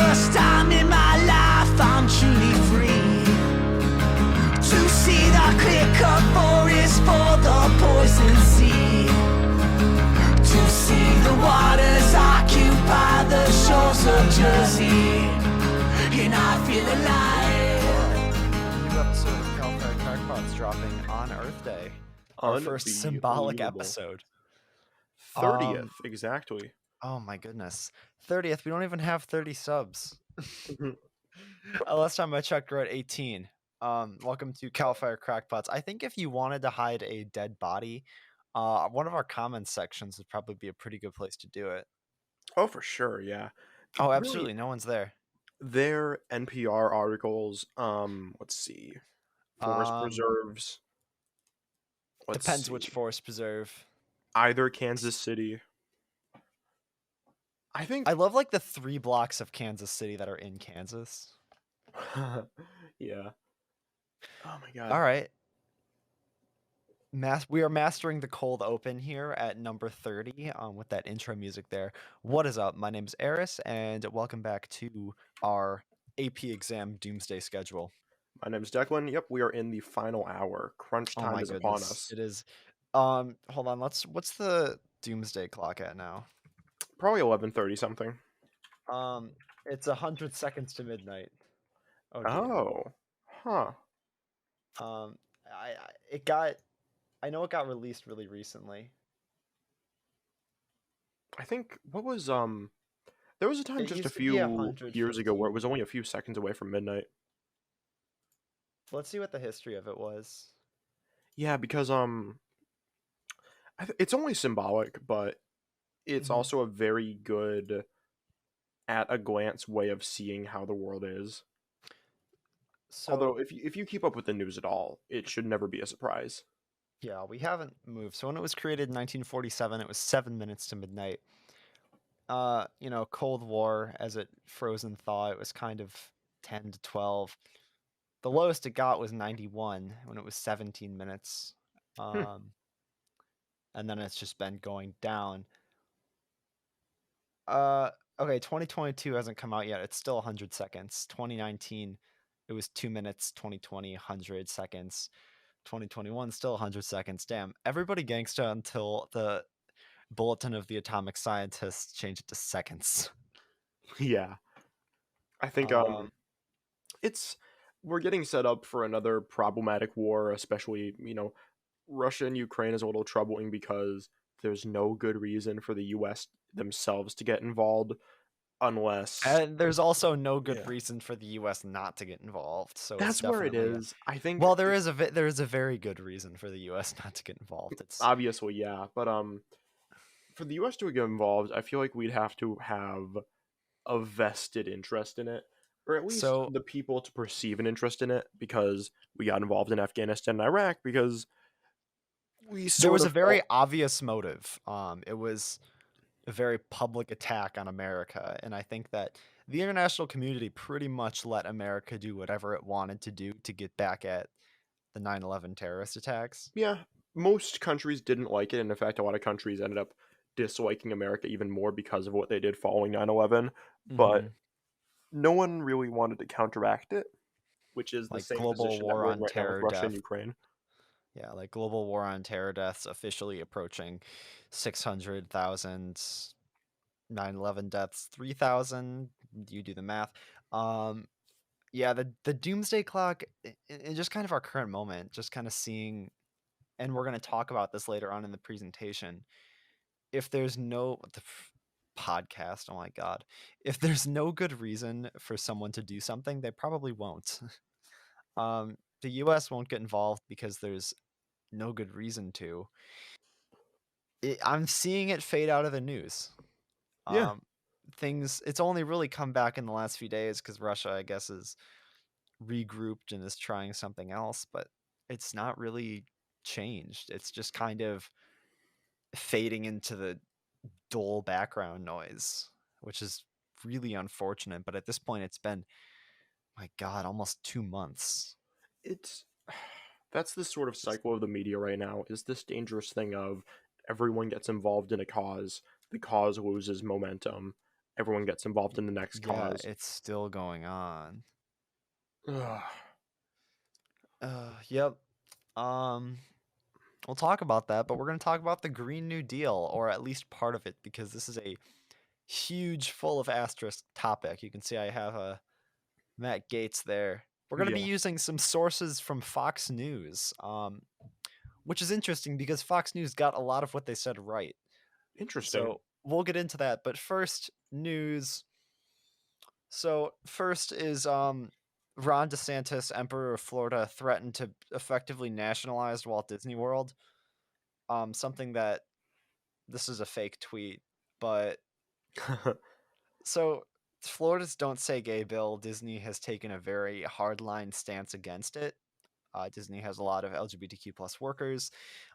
first time in my life I'm truly free to see the clear-cut forest for the poison sea, to see the waters occupy the shores of Jersey, and I feel alive. New episode of Calfire Crackpots dropping on Earth Day. Our first symbolic episode. 30th, exactly. Oh my goodness. 30th. We don't even have 30 subs. Last time I checked, we're at 18. Welcome to Calfire Crackpots. I think if you wanted to hide a dead body, one of our comments sections would probably be a pretty good place to do it. Oh, for sure, yeah. Oh, absolutely. No one's there. Their NPR articles, let's see. Forest preserves. Depends which forest preserve. Either Kansas City. I love like the 3 blocks of Kansas City that are in Kansas. Yeah. Oh my god. All right. We are mastering the cold open here at number 30 with that intro music there. What is up? My name is Eris, and welcome back to our AP exam doomsday schedule. My name is Declan. Yep, we are in the final hour. Crunch time is upon us. It is. Hold on. What's the doomsday clock at now? Probably 11:30 something. It's 100 seconds to midnight. Oh, huh. I know it got released really recently. I think there was a time just a few years ago where it was only a few seconds away from midnight. Let's see what the history of it was. Yeah, because it's only symbolic, but it's also a very good at a glance way of seeing how the world is. So, although if you keep up with the news at all, it should never be a surprise. Yeah, we haven't moved. So when it was created in 1947, it was 7 minutes to midnight. Cold War, as it froze in thaw, it was kind of 10 to 12. The lowest it got was 91 when it was 17 minutes. And then it's just been going down. Okay, 2022 hasn't come out yet. It's still 100 seconds. 2019, it was 2 minutes. 2020, 100 seconds. 2021, still 100 seconds. Damn, everybody gangsta until the Bulletin of the Atomic Scientists changed it to seconds. Yeah. I think we're getting set up for another problematic war, especially, Russia and Ukraine is a little troubling because there's no good reason for the US themselves to get involved unless... And there's also no good reason for the US not to get involved. So that's where it is. I think... Well, there is a very good reason for the US not to get involved. It's obviously, yeah. But for the US to get involved, I feel like we'd have to have a vested interest in it. Or at least the people to perceive an interest in it, because we got involved in Afghanistan and Iraq because there was a very obvious motive. It was a very public attack on America, and I think that the international community pretty much let America do whatever it wanted to do to get back at the 9/11 terrorist attacks. Yeah, most countries didn't like it, and in fact, a lot of countries ended up disliking America even more because of what they did following 9/11. But no one really wanted to counteract it, which is the same global position war that we're in on right now terror with Russia death. and Ukraine. Yeah, like global war on terror deaths officially approaching 600,000, 9/11 deaths 3,000. You do the math. Yeah, the doomsday clock, in just kind of our current moment, just kind of seeing, and we're going to talk about this later on in the presentation. If there's podcast, oh my god, if there's no good reason for someone to do something, they probably won't. The US won't get involved because there's no good reason to. I'm seeing it fade out of the news. Yeah. It's only really come back in the last few days because Russia, I guess, is regrouped and is trying something else, but it's not really changed. It's just kind of fading into the dull background noise, which is really unfortunate. But at this point, it's been, my god, almost 2 months. That's the sort of cycle of the media right now, is this dangerous thing of everyone gets involved in a cause, the cause loses momentum, everyone gets involved in the next Yeah, cause. it's still going on. Ugh. Yep. We'll talk about that, but we're going to talk about the Green New Deal, or at least part of it, because this is a huge, full of asterisk topic. You can see I have a Matt Gaetz there. We're going to be Yeah. using some sources from Fox News, which is interesting because Fox News got a lot of what they said right. Interesting. So we'll get into that. But first, news. So first is Ron DeSantis, Emperor of Florida, threatened to effectively nationalize Walt Disney World. Something that this is a fake tweet, but so Florida's Don't Say Gay bill, Disney has taken a very hardline stance against it. Disney has a lot of LGBTQ plus workers,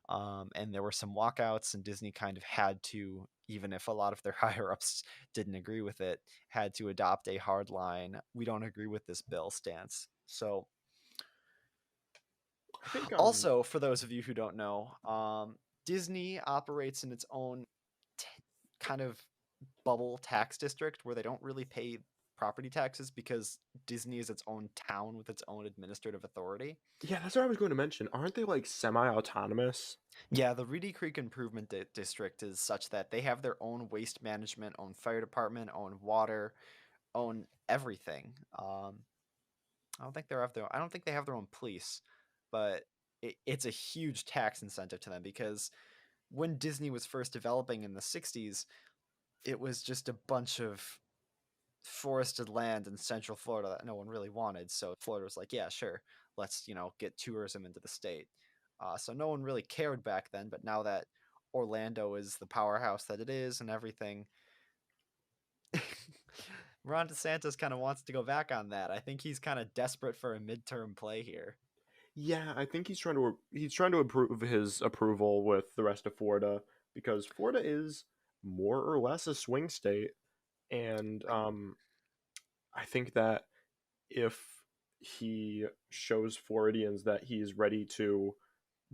and there were some walkouts, and Disney kind of had to, even if a lot of their higher ups didn't agree with it, had to adopt a hardline, we don't agree with this bill stance. So, I think also, for those of you who don't know, Disney operates in its own kind of bubble tax district where they don't really pay property taxes because Disney is its own town with its own administrative authority. Yeah, that's what I was going to mention. Aren't they like semi-autonomous? Yeah, the Reedy Creek Improvement District is such that they have their own waste management, own fire department, own water, own everything. I don't think they have their own police, but it's a huge tax incentive to them because when Disney was first developing in the 60s, it was just a bunch of forested land in Central Florida that no one really wanted. So Florida was like, yeah, sure, let's get tourism into the state. So no one really cared back then, but now that Orlando is the powerhouse that it is and everything, Ron DeSantis kind of wants to go back on that. I think he's kind of desperate for a midterm play here. Yeah, I think he's trying to improve his approval with the rest of Florida because Florida is more or less a swing state, and I think that if he shows Floridians that he's ready to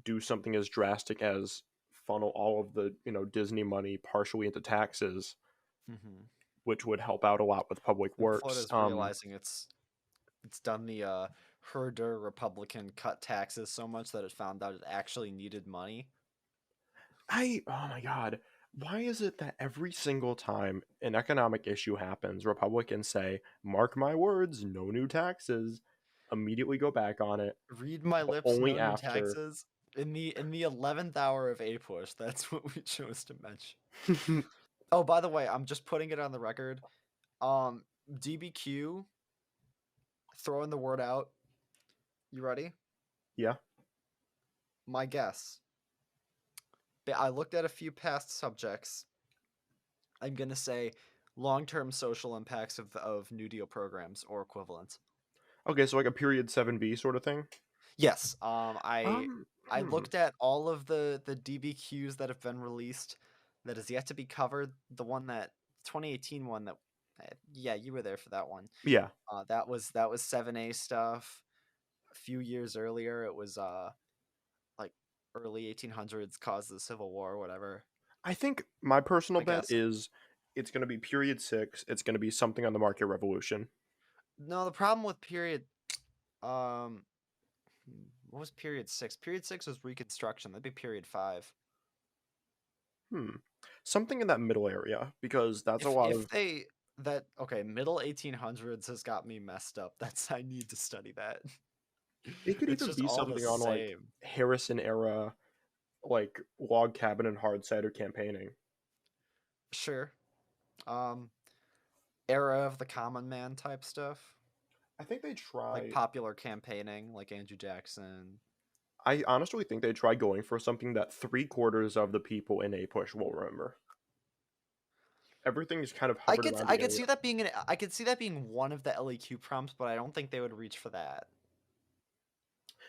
do something as drastic as funnel all of the Disney money partially into taxes, Mm-hmm. which would help out a lot with public works. Florida's realizing it's done the herder Republican cut taxes so much that it found out it actually needed money. Oh my god, why is it that every single time an economic issue happens, Republicans say, "Mark my words, no new taxes," immediately go back on it, Read my but lips, only no new after. taxes. In the 11th hour of A Push, that's what we chose to mention. Oh, by the way, I'm just putting it on the record. DBQ, throwing the word out. You ready? Yeah. My guess. I looked at a few past subjects. I'm gonna say long-term social impacts of New Deal programs or equivalent. Okay, so like a period 7B sort of thing. Yes. I Hmm. looked at all of the DBQs that have been released that is yet to be covered. The one that 2018 one that yeah, you were there for that one. Yeah. That was 7A stuff. A few years earlier, it was like early 1800s caused the Civil War or whatever. I think my personal I bet guess. is it's going to be period 6. It's going to be something on the market revolution. No, the problem with period what was period 6? Period 6 was Reconstruction. That'd be period 5. Something in that middle area, because that's a lot of. Middle 1800s has got me messed up. I need to study that. It could It's even just be all the something on like same. Harrison era, like log cabin and hard cider campaigning. Sure. Era of the common man type stuff. I think they try. Like popular campaigning, like Andrew Jackson. I honestly think they try going for something that 3/4 of the people in A Push will remember. Everything is kind of hovered around. I could see that being I could see that being one of the LEQ prompts, but I don't think they would reach for that.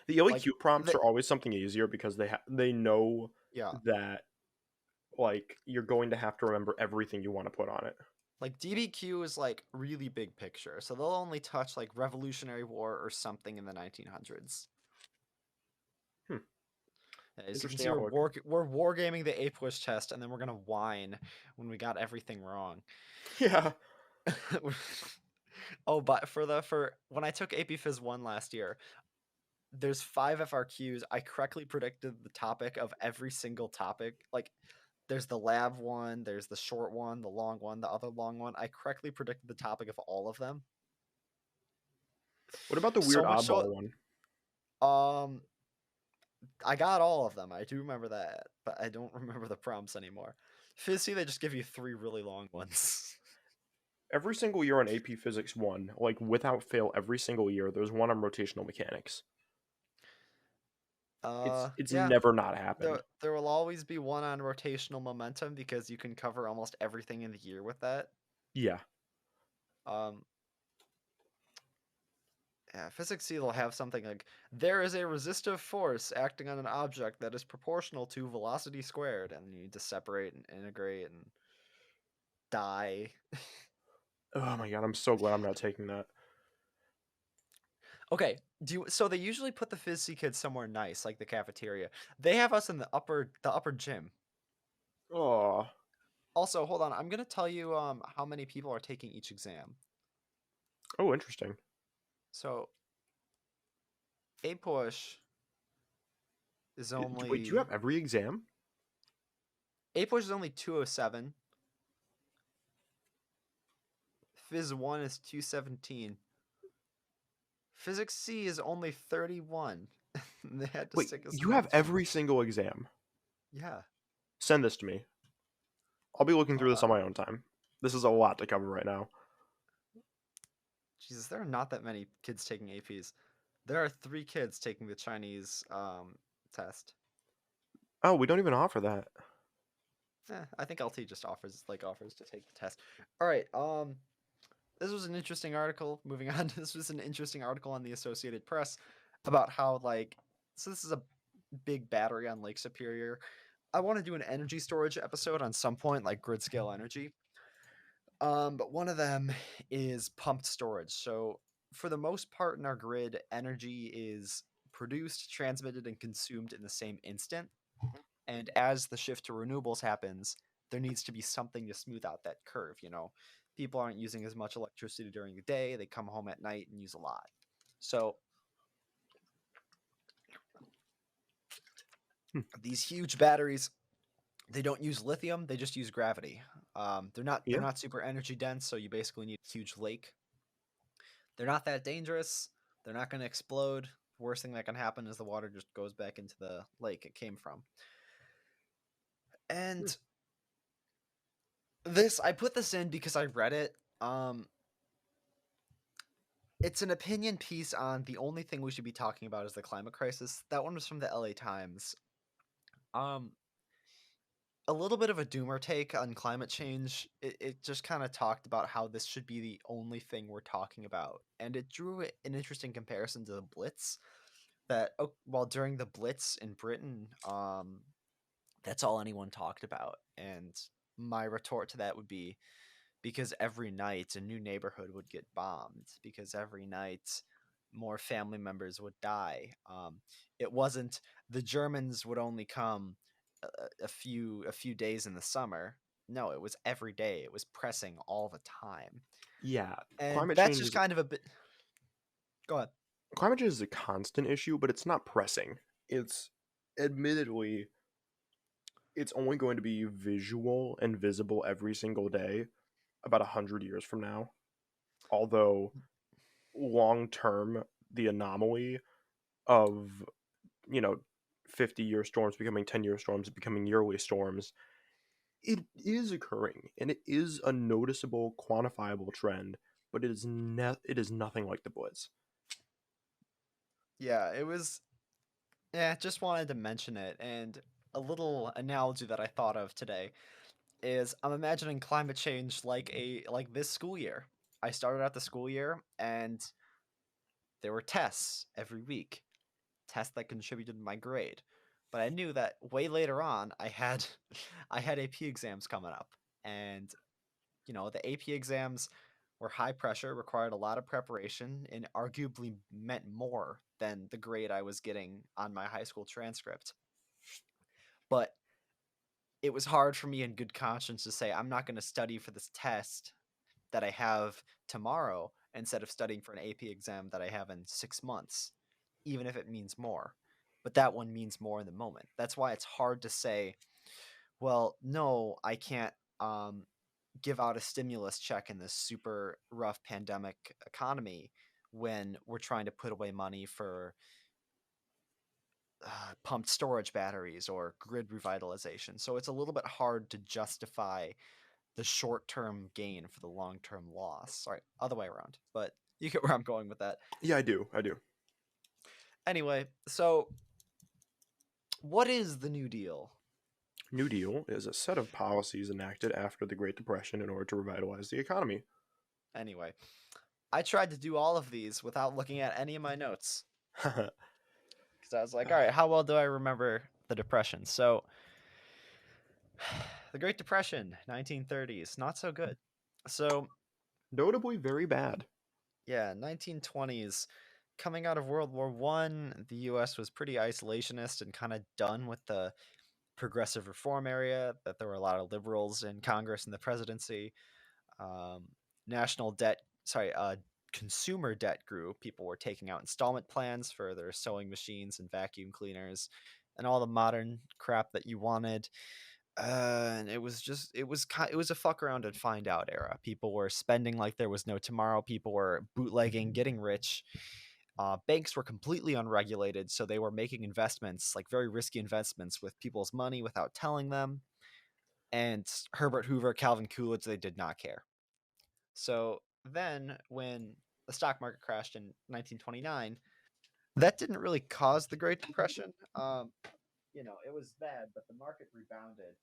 The LEQ prompts are always something easier because they know that like you're going to have to remember everything you want to put on it. Like DBQ is like really big picture, so they'll only touch like Revolutionary War or something in the 1900s. As you can see, we're wargaming the A Push test, and then we're gonna whine when we got everything wrong. Yeah. Oh, but for when I took AP Phys 1 last year, there's 5 FRQs. I correctly predicted the topic of every single topic. Like, there's the lab one, there's the short one, the long one, the other long one. I correctly predicted the topic of all of them. What about the So weird much so, oddball one? I got all of them. I do remember that, but I don't remember the prompts anymore. Phys they just give you 3 really long ones. Every single year on AP Physics 1, like without fail, every single year, there's one on rotational mechanics. It's Yeah. never not happened. There will always be one on rotational momentum because you can cover almost everything in the year with that. Yeah. Yeah, Physics C will have something like, there is a resistive force acting on an object that is proportional to velocity squared, and you need to separate and integrate and die. Oh my god, I'm so glad I'm not taking that. Okay, so they usually put the Phys C kids somewhere nice, like the cafeteria. They have us in the upper gym. Oh. Also, hold on, I'm gonna tell you how many people are taking each exam. Oh, interesting. So A push is only Wait, do you have every exam? A push is only 207. Phys 1 is 217. Physics C is only 31. They had to Wait, stick us you in have that gym. every single exam? Yeah. Send this to me. I'll be looking through this on my own time. This is a lot to cover right now. Jesus, there are not that many kids taking APs. There are 3 kids taking the Chinese test. Oh, we don't even offer that. I think LT just offers to take the test. All right. This was an interesting article. Moving on. This was an interesting article on the Associated Press about how so this is a big battery on Lake Superior. I want to do an energy storage episode on some point, like grid scale energy. But one of them is pumped storage. So for the most part in our grid, energy is produced, transmitted, and consumed in the same instant. And as the shift to renewables happens, there needs to be something to smooth out that curve. People aren't using as much electricity during the day. They come home at night and use a lot. So these huge batteries, they don't use lithium. They just use gravity. They're not super energy dense. So you basically need a huge lake. They're not that dangerous. They're not going to explode. The worst thing that can happen is the water just goes back into the lake it came from. And I put this in because I read it. It's an opinion piece on the only thing we should be talking about is the climate crisis. That one was from the LA Times. A little bit of a doomer take on climate change. It just kind of talked about how this should be the only thing we're talking about. And it drew an interesting comparison to the Blitz. That while during the Blitz in Britain, that's all anyone talked about. And my retort to that would be, because every night a new neighborhood would get bombed, because every night more family members would die. It wasn't the Germans would only come a few days in the summer. No, it was every day. It was pressing all the time. Yeah, And climate that's change just is kind of a bit. Go ahead. climate change is a constant issue, but it's not pressing. It's admittedly it's only going to be visual and visible every single day about 100 years from now. Although long term, the anomaly of 50-year storms becoming 10-year storms, becoming yearly storms, it is occurring, and it is a noticeable, quantifiable trend. But it is nothing like the Blitz. Yeah, it was. Yeah, just wanted to mention it. And a little analogy that I thought of today is I'm imagining climate change like this school year. I started out the school year and there were tests every week, tests that contributed to my grade. But I knew that way later on I had I had AP exams coming up, and the AP exams were high pressure, required a lot of preparation, and arguably meant more than the grade I was getting on my high school transcript. But it was hard for me in good conscience to say I'm not going to study for this test that I have tomorrow instead of studying for an AP exam that I have in 6 months, even if it means more. But that one means more in the moment. That's why it's hard to say, well, no, I can't give out a stimulus check in this super rough pandemic economy when we're trying to put away money for pumped storage batteries or grid revitalization. So it's a little bit hard to justify the short-term gain for the long-term loss. Sorry, other way around. But you get where I'm going with that. Yeah, I do. Anyway, so what is the New Deal? New Deal is a set of policies enacted after the Great Depression in order to revitalize the economy. Anyway, I tried to do all of these without looking at any of my notes. Because I was like, all right, how well do I remember the Depression? So, the Great Depression, 1930s, not so good. So, notably very bad. Yeah, 1920s. Coming out of World War One, the U.S. was pretty isolationist and kind of done with the progressive reform area. That there were a lot of liberals in Congress and the presidency. National debt, consumer debt grew. People were taking out installment plans for their sewing machines and vacuum cleaners, and all the modern crap that you wanted. And it was a fuck around and find out era. People were spending like there was no tomorrow. People were bootlegging, getting rich. Banks were completely unregulated, so they were making investments, like very risky investments, with people's money without telling them. And Herbert Hoover, Calvin Coolidge, they did not care. So then, when the stock market crashed in 1929, that didn't really cause the Great Depression. It was bad, but the market rebounded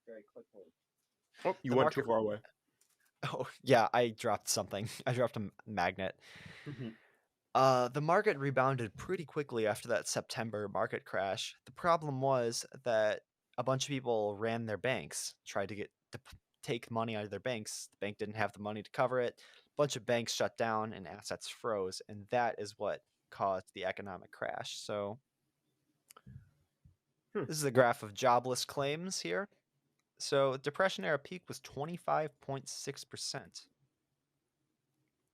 very quickly. Oh, you went too far away. Oh, yeah, I dropped something. I dropped a magnet. The market rebounded pretty quickly after that September market crash. The problem was that a bunch of people ran their banks, tried to take money out of their banks. The bank didn't have the money to cover it. A bunch of banks shut down and assets froze, and that is what caused the economic crash. So this is a graph of jobless claims here. So Depression era peak was 25.6%.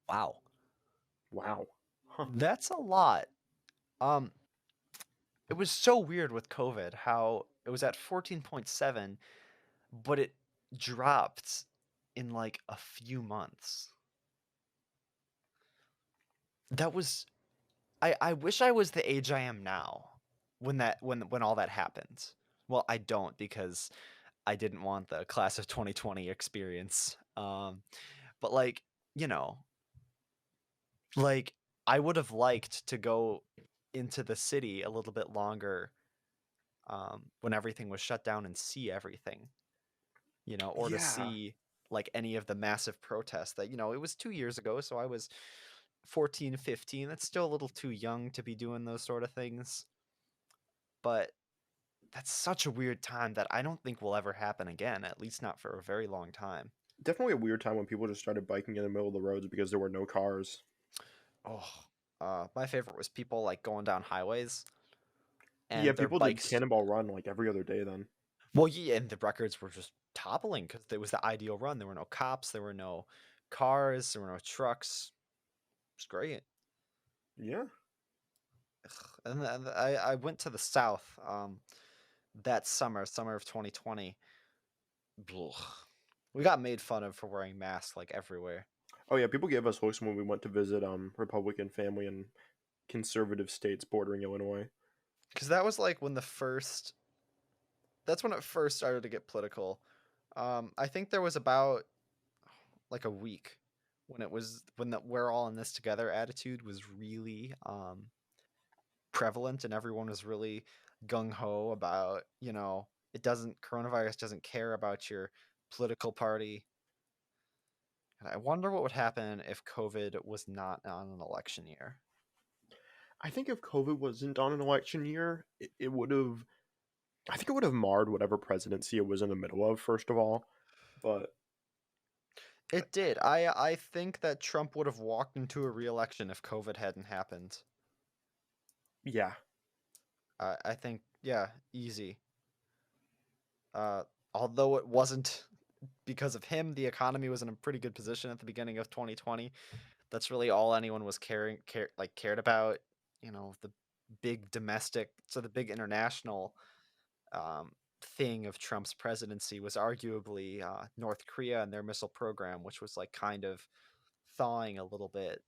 Wow. Huh. That's a lot. It was so weird with COVID how it was at 14.7, but it dropped in like a few months. That was I wish I was the age I am now when all that happened. Well, I don't, because I didn't want the class of 2020 experience. But like I would have liked to go into the city a little bit longer when everything was shut down and see everything, or to see like any of the massive protests that, it was 2 years ago. So I was 14, 15. That's still a little too young to be doing those sort of things. But that's such a weird time that I don't think will ever happen again, at least not for a very long time. Definitely a weird time when people just started biking in the middle of the roads because there were no cars. My favorite was people like going down highways. And yeah, people did Cannonball Run like every other day then. Well, yeah, and the records were just toppling because it was the ideal run. There were no cops, there were no cars, there were no trucks. It was great. Yeah. And I went to the South that summer of 2020. We got made fun of for wearing masks like everywhere. Oh yeah, people gave us hooks when we went to visit Republican family in conservative states bordering Illinois. Because that was like that's when it first started to get political. I think there was about like a week when we're all in this together attitude was really prevalent, and everyone was really gung-ho about, coronavirus doesn't care about your political party. And I wonder what would happen if COVID was not on an election year. I think if COVID wasn't on an election year, it would have, I think it would have marred whatever presidency it was in the middle of, first of all. But it did. I think that Trump would have walked into a re-election if COVID hadn't happened. Yeah. I think, yeah, easy. Although it wasn't because of him, the economy was in a pretty good position at the beginning of 2020. That's really all anyone was cared about. The big domestic, so the big international thing of Trump's presidency was arguably North Korea and their missile program, which was like kind of thawing a little bit.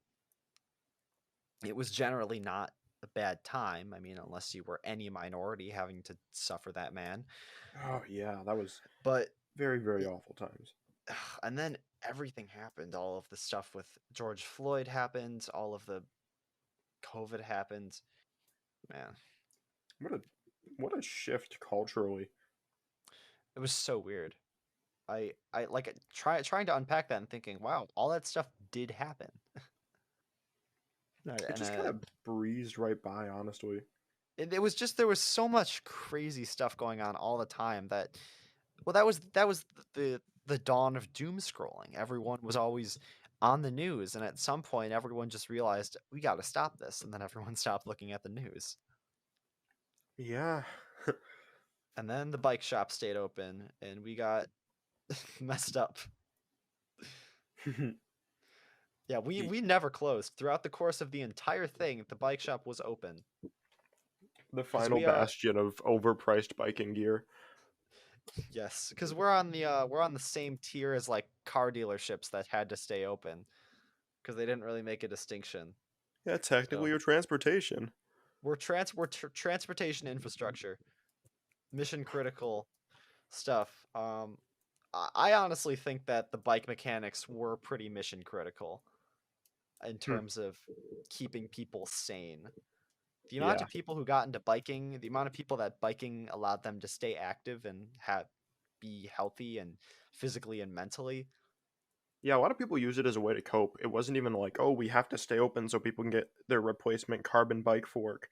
It was generally not a bad time. I mean, unless you were any minority having to suffer that man. Oh yeah, that was But very, very awful times. and then everything happened. All of the stuff with George Floyd happened. All of the COVID happened. Man, What a shift culturally. it was so weird. I like trying to unpack that and thinking, wow, all that stuff did happen. It just kind of breezed right by, honestly. It was just there was so much crazy stuff going on all the time that, well, that was the dawn of doom scrolling. Everyone was always on the news, and at some point, everyone just realized we got to stop this, and then everyone stopped looking at the news. Yeah. And then the bike shop stayed open, and we got messed up. Yeah, we never closed. Throughout the course of the entire thing, the bike shop was open. The final bastion of overpriced biking gear. Yes, because we're on the same tier as like car dealerships that had to stay open because they didn't really make a distinction. Yeah, technically, your transportation. We're transportation infrastructure, mission critical stuff. I honestly think that the bike mechanics were pretty mission critical in terms of keeping people sane. The amount of people who got into biking, the amount of people that biking allowed them to stay active and be healthy and physically and mentally. Yeah, a lot of people use it as a way to cope. It wasn't even like, oh, we have to stay open so people can get their replacement carbon bike fork.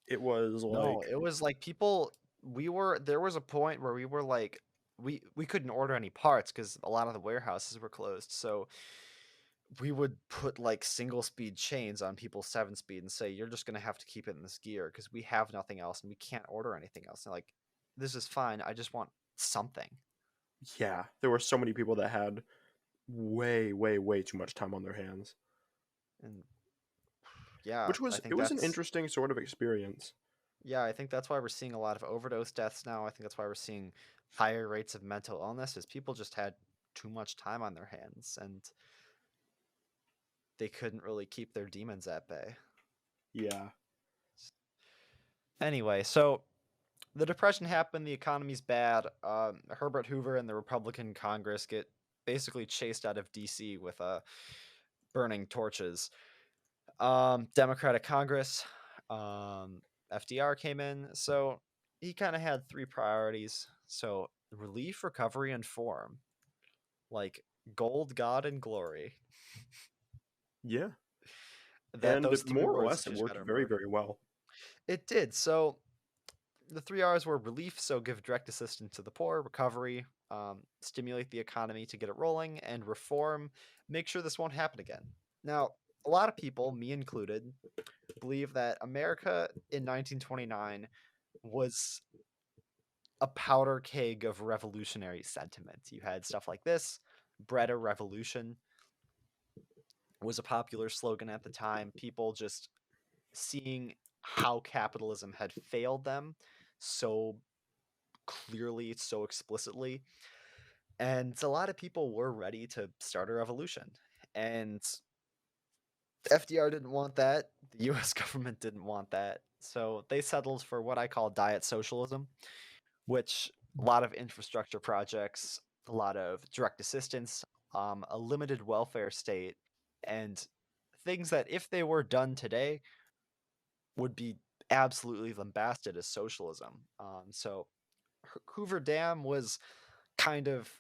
It was like, no, it was like people. There was a point where we were like, we couldn't order any parts because a lot of the warehouses were closed. So we would put like single speed chains on people's 7-speed and say, you're just gonna have to keep it in this gear because we have nothing else and we can't order anything else. And like, this is fine. I just want something. yeah, there were so many people that had way, way, way too much time on their hands. And yeah, Which was, it was an interesting sort of experience. Yeah, I think that's why we're seeing a lot of overdose deaths now. I think that's why we're seeing higher rates of mental illness, is people just had too much time on their hands and they couldn't really keep their demons at bay. Yeah. Anyway, so the Depression happened, the economy's bad. Herbert Hoover and the Republican Congress get basically chased out of DC with burning torches. Democratic Congress, FDR came in, so he kind of had 3 priorities. So relief, recovery, and form, like gold, God, and glory. Yeah. And those more or less it worked very, very well. It did. So the 3 R's were relief, so give direct assistance to the poor; recovery, stimulate the economy to get it rolling; and reform, make sure this won't happen again. Now, a lot of people, me included, believe that America in 1929 was a powder keg of revolutionary sentiment. You had stuff like this. Bred a revolution was a popular slogan at the time. People just seeing how capitalism had failed them so clearly, so explicitly. And a lot of people were ready to start a revolution. And FDR didn't want that. The US government didn't want that. So they settled for what I call diet socialism, which a lot of infrastructure projects, a lot of direct assistance, a limited welfare state, and things that, if they were done today, would be absolutely lambasted as socialism. So Hoover Dam was kind of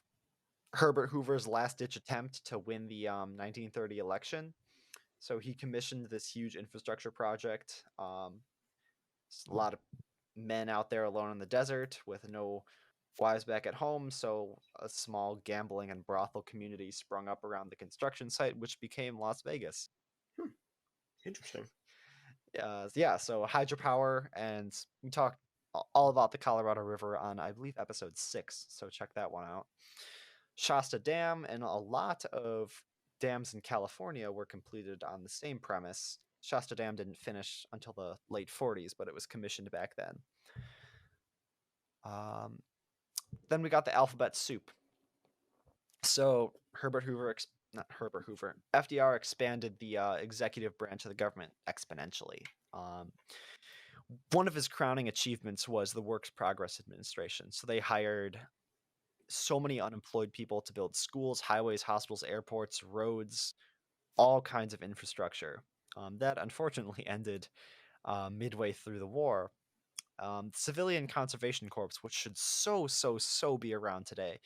Herbert Hoover's last-ditch attempt to win the 1930 election. So he commissioned this huge infrastructure project. A lot of men out there alone in the desert with no wives back at home, so a small gambling and brothel community sprung up around the construction site, which became Las Vegas. Interesting. Yeah, so hydropower, and we talked all about the Colorado River on, I believe, episode 6, so check that one out. Shasta Dam and a lot of dams in California were completed on the same premise. Shasta Dam didn't finish until the late 40s, but it was commissioned back then. Then we got the alphabet soup. So FDR expanded the executive branch of the government exponentially. One of his crowning achievements was the Works Progress Administration. So they hired so many unemployed people to build schools, highways, hospitals, airports, roads, all kinds of infrastructure. That unfortunately ended midway through the war. Civilian Conservation Corps, which should so be around today.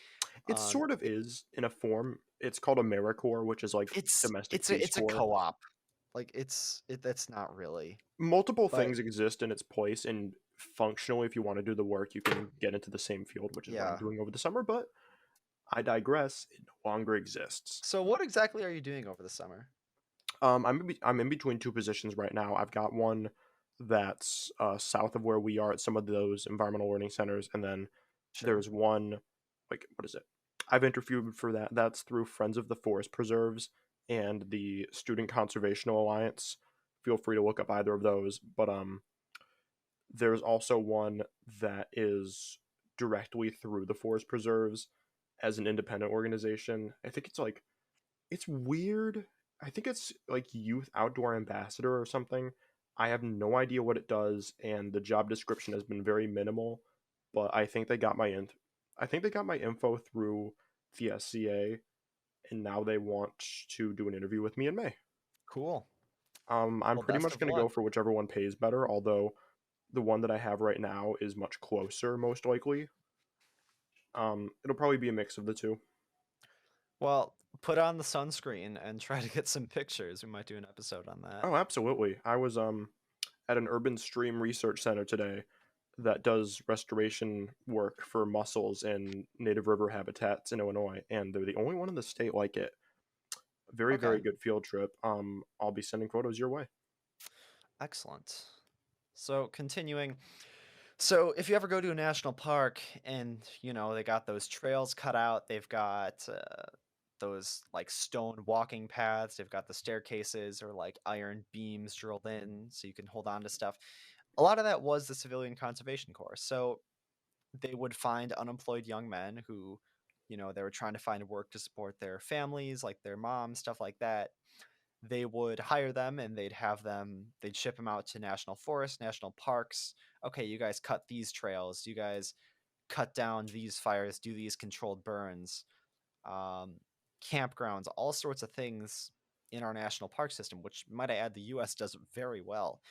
It sort of is in a form. It's called AmeriCorps, which is like domestic Peace Corps. A co-op. Like that's not really. Multiple things exist in its place, and functionally, if you want to do the work, you can get into the same field, which is what I'm doing over the summer. But I digress. It no longer exists. So what exactly are you doing over the summer? I'm in between two positions right now. I've got one that's south of where we are at some of those environmental learning centers, and then there's one, like, what is it? I've interviewed for that. That's through Friends of the Forest Preserves and the Student Conservational Alliance. Feel free to look up either of those. But there's also one that is directly through the Forest Preserves as an independent organization. I think it's weird. I think it's like Youth Outdoor Ambassador or something. I have no idea what it does, and the job description has been very minimal. But I think they got my info through the SCA, and now they want to do an interview with me in May. Cool. I'm pretty much going to go for whichever one pays better, although the one that I have right now is much closer, most likely. It'll probably be a mix of the two. Well, put on the sunscreen and try to get some pictures. We might do an episode on that. Oh, absolutely. I was at an urban stream research center today that does restoration work for mussels and native river habitats in Illinois, and they're the only one in the state like it. Very good field trip. I'll be sending photos your way. Excellent. So continuing, so if you ever go to a national park and they got those trails cut out, they've got those like stone walking paths, they've got the staircases or like iron beams drilled in so you can hold on to stuff. A lot of that was the Civilian Conservation Corps. So they would find unemployed young men who, they were trying to find work to support their families, like their moms, stuff like that. They would hire them and they'd ship them out to national forests, national parks. Okay, you guys cut these trails. You guys cut down these fires, do these controlled burns, campgrounds, all sorts of things in our national park system, which might I add, the U.S. does very well.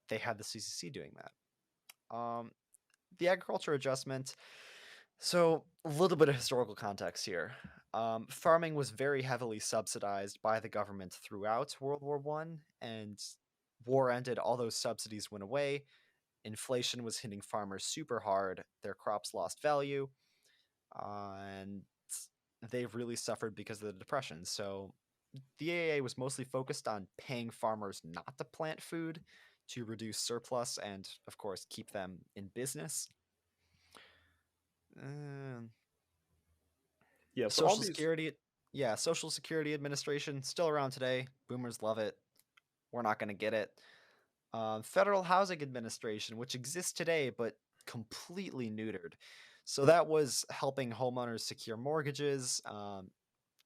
They had the CCC doing that. The agriculture adjustment. So a little bit of historical context here. Farming was very heavily subsidized by the government throughout World War I, and war ended, all those subsidies went away. Inflation was hitting farmers super hard. Their crops lost value, and they really suffered because of the Depression. So the AAA was mostly focused on paying farmers not to plant food to reduce surplus and, of course, keep them in business. Yeah, so Social Security. Yeah, Social Security Administration still around today. Boomers love it. We're not going to get it. Federal Housing Administration, which exists today but completely neutered. So that was helping homeowners secure mortgages,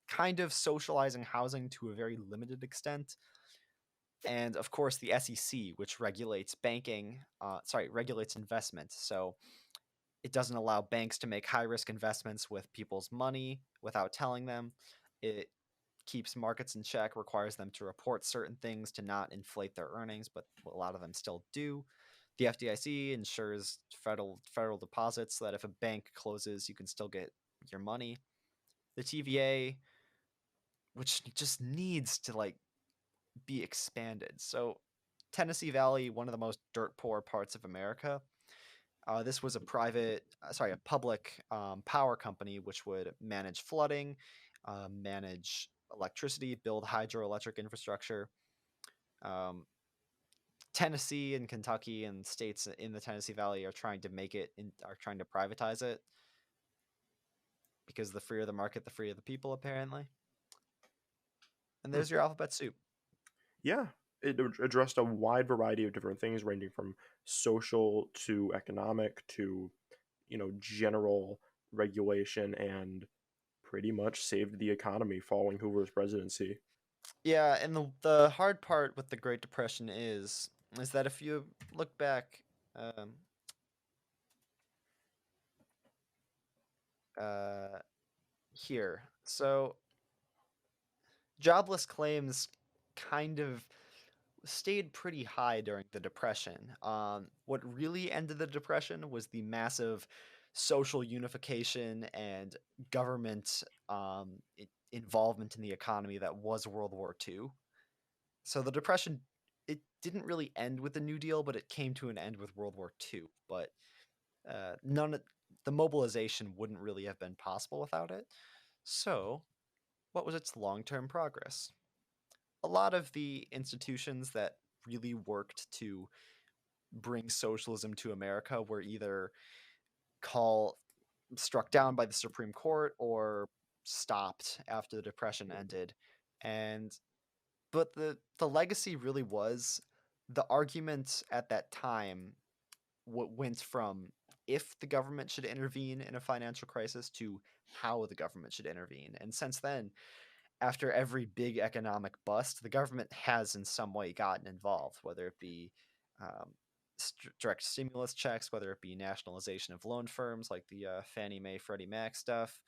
kind of socializing housing to a very limited extent. And of course, the SEC, which regulates regulates investment. So it doesn't allow banks to make high-risk investments with people's money without telling them. It keeps markets in check, requires them to report certain things to not inflate their earnings, but a lot of them still do. The FDIC ensures federal deposits so that if a bank closes, you can still get your money. The TVA, which just needs to be expanded. So Tennessee Valley, one of the most dirt poor parts of America. This was a public power company which would manage flooding, manage electricity, build hydroelectric infrastructure. Tennessee and Kentucky and states in the Tennessee Valley are trying to privatize it. because the freer the market, the freer the people, apparently. And there's your alphabet soup. Yeah, it addressed a wide variety of different things, ranging from social to economic to, general regulation, and pretty much saved the economy following Hoover's presidency. Yeah, and the hard part with the Great Depression is that if you look back, here, so jobless claims kind of stayed pretty high during the Depression. What really ended the Depression was the massive social unification and government involvement in the economy that was World War II. So the Depression, it didn't really end with the New Deal, but it came to an end with World War II. But the mobilization wouldn't really have been possible without it. So, what was its long-term progress? A lot of the institutions that really worked to bring socialism to America were either struck down by the Supreme Court or stopped after the Depression ended. But the legacy really was the argument at that time went from if the government should intervene in a financial crisis to how the government should intervene. And since then, after every big economic bust, the government has in some way gotten involved, whether it be direct stimulus checks, whether it be nationalization of loan firms like the Fannie Mae, Freddie Mac stuff.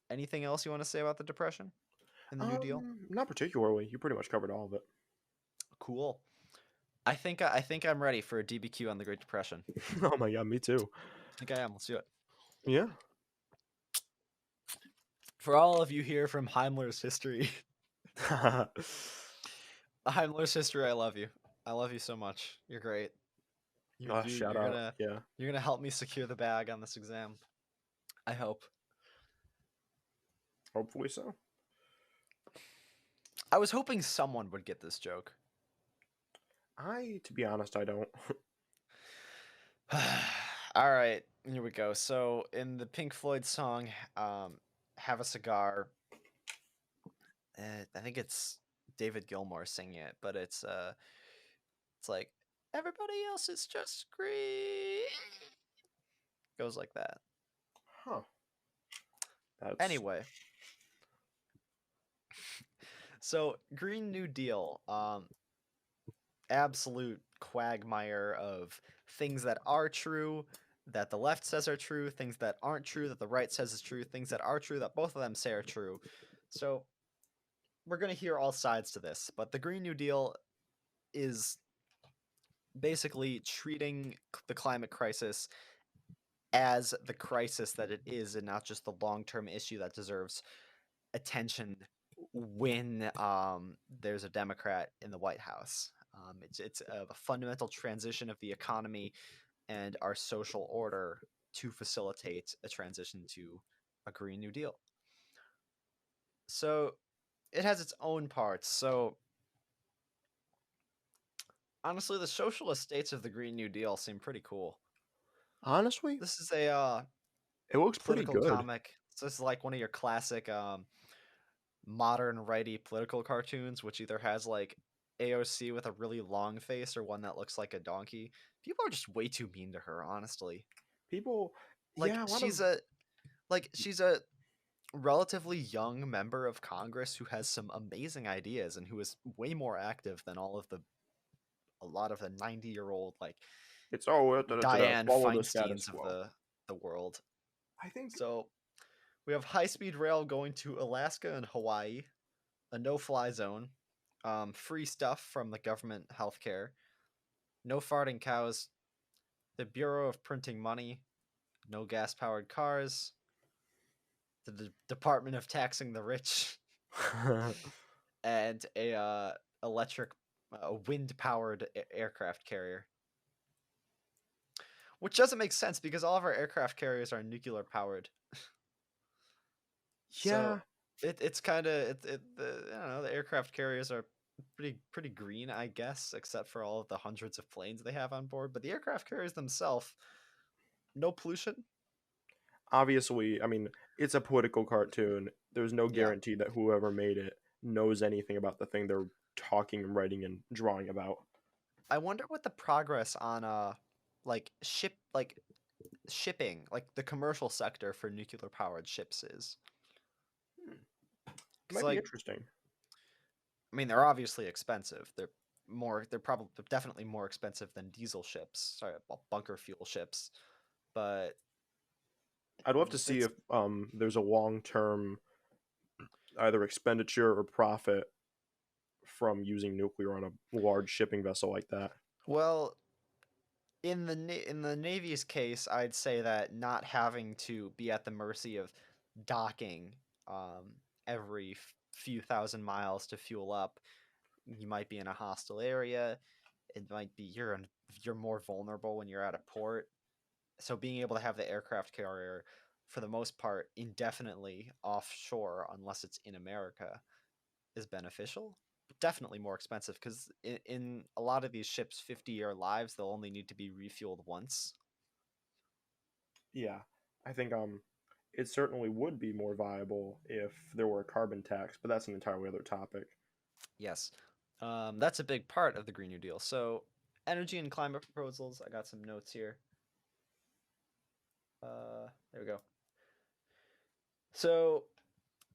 Anything else you want to say about the Depression and the New Deal? Not particularly. You pretty much covered all of it. Cool. I think I'm ready for a DBQ on the Great Depression. Oh my god, me too. I think I am. Let's do it. Yeah. For all of you here from Heimler's History, Heimler's History, I love you. I love you so much. You're great. Shout out. Yeah. You're gonna help me secure the bag on this exam. I hope. Hopefully so. I was hoping someone would get this joke. To be honest, I don't. All right, here we go. So in the Pink Floyd song, "Have a Cigar," I think it's David Gilmour singing it, but it's like everybody else is just green. Goes like that. Huh. Anyway. So Green New Deal, absolute quagmire of things that are true, that the left says are true, things that aren't true, that the right says is true, things that are true, that both of them say are true. So we're going to hear all sides to this, but the Green New Deal is basically treating the climate crisis as the crisis that it is and not just the long-term issue that deserves attention when there's a Democrat in the White House. It's a fundamental transition of the economy and our social order to facilitate a transition to a Green New Deal. So it has its own parts. So honestly, the socialist states of the Green New Deal seem pretty cool. Honestly, this is a it looks pretty good. Comic. So this is like one of your classic modern righty political cartoons, which either has like AOC with a really long face or one that looks like a donkey. People are just way too mean to her, honestly. People, like, yeah, she's a relatively young member of Congress who has some amazing ideas and who is way more active than a lot of the 90-year-old like it's Dianne Feinsteins of the world. I think so. We have high-speed rail going to Alaska and Hawaii, a no-fly zone, free stuff from the government healthcare, no farting cows, the Bureau of Printing Money, no gas-powered cars, the Department of Taxing the Rich, and a wind-powered aircraft carrier. Which doesn't make sense because all of our aircraft carriers are nuclear-powered. Yeah, so it's kind of I don't know. The aircraft carriers are pretty green, I guess, except for all of the hundreds of planes they have on board. But the aircraft carriers themselves, no pollution. Obviously, I mean, it's a political cartoon. There's no Yeah. guarantee that whoever made it knows anything about the thing they're talking and writing and drawing about. I wonder what the progress on like shipping, like the commercial sector for nuclear powered ships is. It Cuz might be like interesting. I mean they're obviously expensive. They're probably definitely more expensive than diesel ships. Sorry, well, bunker fuel ships. But I'd love to see it's if there's a long-term either expenditure or profit from using nuclear on a large shipping vessel like that. well, in the Navy's case, I'd say that not having to be at the mercy of docking um, every few thousand miles to fuel up, you might be in a hostile area. It might be you're more vulnerable when you're at a port. So being able to have the aircraft carrier, for the most part, indefinitely offshore, unless it's in America, is beneficial. Definitely more expensive because in a lot of these ships' 50-year lives, they'll only need to be refueled once. Yeah, I think it certainly would be more viable if there were a carbon tax, but that's an entirely other topic. Yes, that's a big part of the Green New Deal. So, energy and climate proposals. I got some notes here. There we go. So,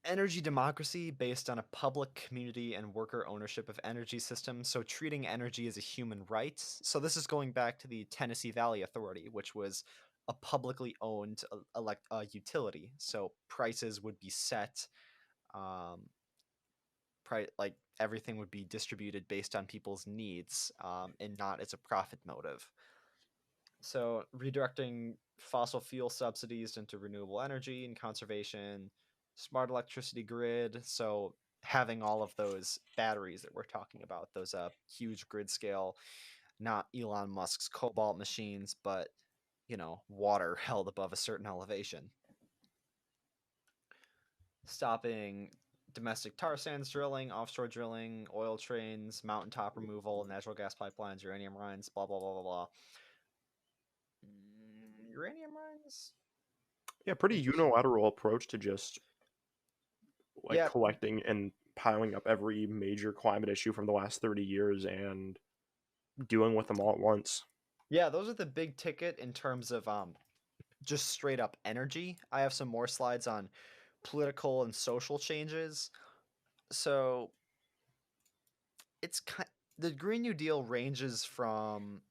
energy democracy based on a public, community, and worker ownership of energy systems. So, treating energy as a human right. So, this is going back to the Tennessee Valley Authority, which was a publicly owned utility. So, prices would be set. Um, like everything would be distributed based on people's needs and not as a profit motive. So, redirecting fossil fuel subsidies into renewable energy and conservation, smart electricity grid. So, having all of those batteries that we're talking about, those huge grid scale, not Elon Musk's cobalt machines, but water held above a certain elevation. Stopping domestic tar sands drilling, offshore drilling, oil trains, mountaintop removal, natural gas pipelines, uranium mines, blah blah blah blah blah. Uranium mines? Yeah, pretty unilateral approach to just like Yeah, collecting and piling up every major climate issue from the last 30 years and dealing with them all at once. yeah, those are the big ticket in terms of just straight up energy. I have some more slides on political and social changes. So it's the Green New Deal ranges from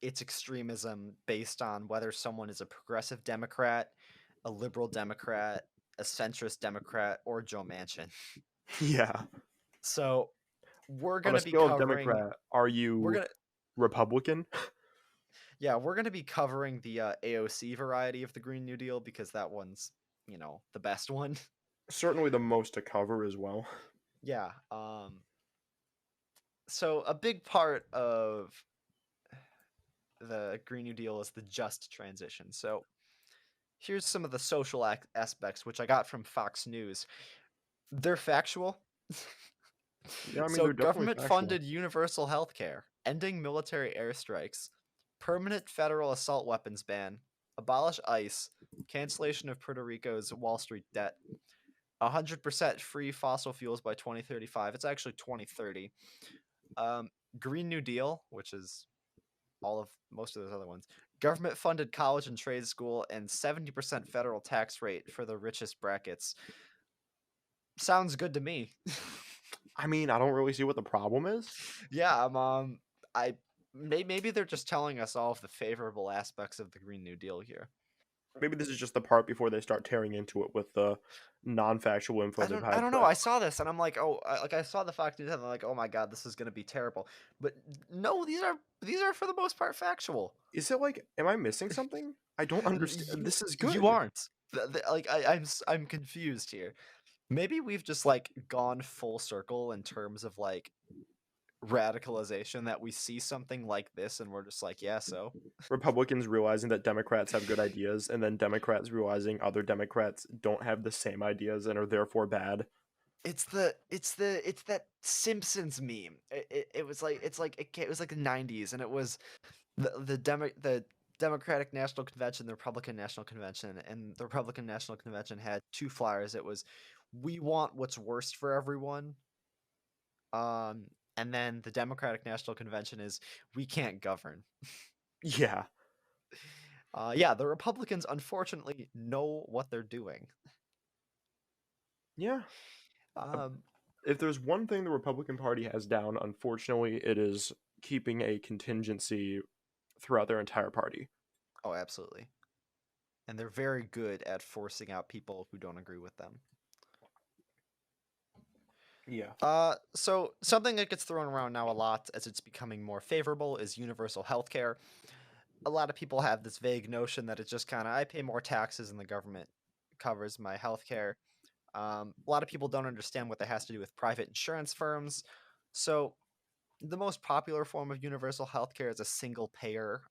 its extremism based on whether someone is a progressive Democrat, a liberal Democrat, a centrist Democrat, or Joe Manchin. Yeah. So we're On a gonna be scale of covering. Democrat, are We're you gonna Republican? Yeah, we're gonna be covering the AOC variety of the Green New Deal because that one's the best one. Certainly the most to cover as well. Yeah. So a big part of the Green New Deal is the just transition. So here's some of the social aspects which I got from Fox News. They're factual. Yeah, I mean So they're definitely government factual. funded universal health care, ending military airstrikes, permanent federal assault weapons ban, abolish ICE, cancellation of Puerto Rico's Wall Street debt, 100% free fossil fuels by 2035. It's actually 2030. Green New Deal, which is most of those other ones. Government funded college and trade school and 70% federal tax rate for the richest brackets. Sounds good to me. I mean, I don't really see what the problem is. Yeah, I maybe they're just telling us all of the favorable aspects of the Green New Deal here. Maybe this is just the part before they start tearing into it with the non-factual info they've I had don't know. throughout. I saw this and I'm like, oh, I saw the Fox News and I'm like, oh my god, this is gonna be terrible. But no, these are for the most part factual. Is it like, am I missing something? I don't understand. This is good. You aren't. Like I'm confused here. Maybe we've just like gone full circle in terms of like radicalization that we see something like this and we're just like, yeah, so Republicans realizing that Democrats have good ideas, and then Democrats realizing other Democrats don't have the same ideas and are therefore bad. it's that Simpsons meme. It was like it was like the 90s and it was the Democratic National Convention, the Republican National Convention, and the Republican National Convention had two flyers. It was, "We want what's worst for everyone," and then the Democratic National Convention is, "We can't govern." Yeah. Yeah, the Republicans unfortunately know what they're doing. Yeah. If there's one thing the Republican Party has down, unfortunately, it is keeping a contingency throughout their entire party. Oh, absolutely. And they're very good at forcing out people who don't agree with them. Yeah. So something that gets thrown around now a lot as it's becoming more favorable is universal health care. A lot of people have this vague notion that it's just kind of, I pay more taxes and the government covers my health care. A lot of people don't understand what that has to do with private insurance firms. So the most popular form of universal health care is a single payer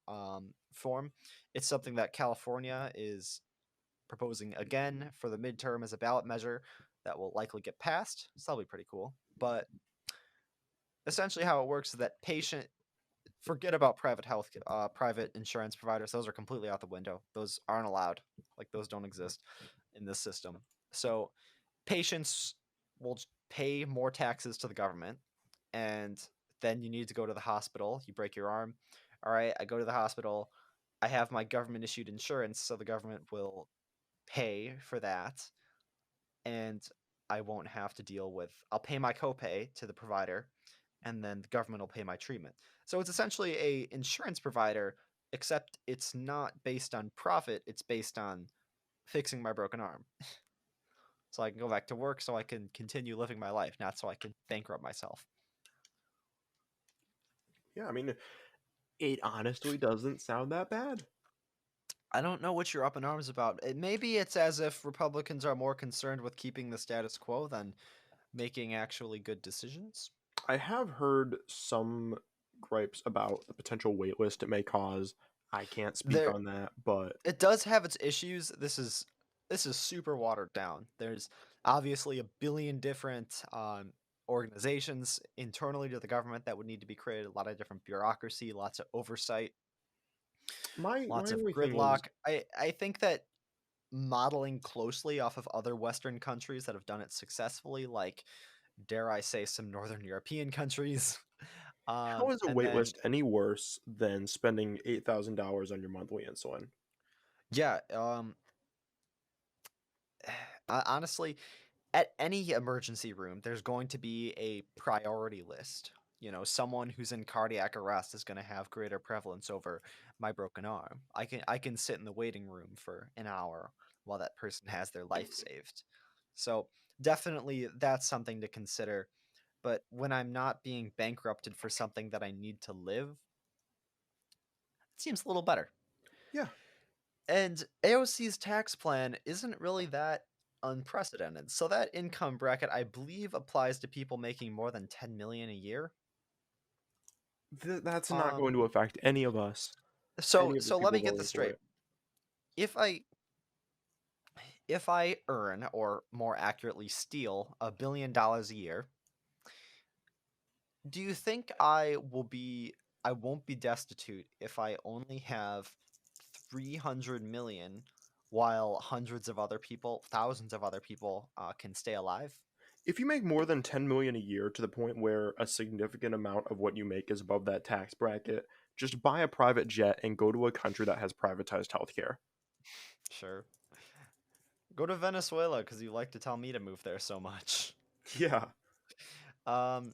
form. It's something that California is proposing again for the midterm as a ballot measure that will likely get passed. So that'll be pretty cool. But essentially, how it works is that forget about private insurance providers. Those are completely out the window. Those aren't allowed. Like those don't exist in this system. So patients will pay more taxes to the government, and then you need to go to the hospital. You break your arm. All right, I go to the hospital. I have my government issued insurance, so the government will pay for that, and I won't have to deal with. I'll pay my copay to the provider, and then the government will pay my treatment. So it's essentially a insurance provider, except it's not based on profit. It's based on fixing my broken arm. So I can go back to work, so I can continue living my life, not so I can bankrupt myself. Yeah, I mean, it honestly doesn't sound that bad. I don't know what you're up in arms about. Maybe it's as if Republicans are more concerned with keeping the status quo than making actually good decisions. I have heard some gripes about the potential waitlist it may cause. I can't speak There, on that, but it does have its issues. This is super watered down. There's obviously a billion different organizations internally to the government that would need to be created. A lot of different bureaucracy, lots of oversight, my lots of only thing is gridlock. I think that modeling closely off of other Western countries that have done it successfully, like, dare I say, some Northern European countries. how is a And then, waitlist any worse than spending $8,000 on your monthly insulin? yeah, honestly, at any emergency room, there's going to be a priority list. Someone who's in cardiac arrest is going to have greater prevalence over my broken arm. I can sit in the waiting room for an hour while that person has their life saved. So definitely that's something to consider. But when I'm not being bankrupted for something that I need to live, it seems a little better. Yeah. And AOC's tax plan isn't really that unprecedented. So that income bracket, I believe, applies to people making more than 10 million a year. That's not going Um, to affect any of us, so any of the so let people me get this voting for straight. it. If I earn, or more accurately steal, $1 billion a year, do you think I won't be destitute if I only have 300 million, while hundreds of other people, thousands of other people, can stay alive? If you make more than 10 million a year to the point where a significant amount of what you make is above that tax bracket, just buy a private jet and go to a country that has privatized healthcare. Sure. Go to Venezuela because you like to tell me to move there so much. Yeah. Um,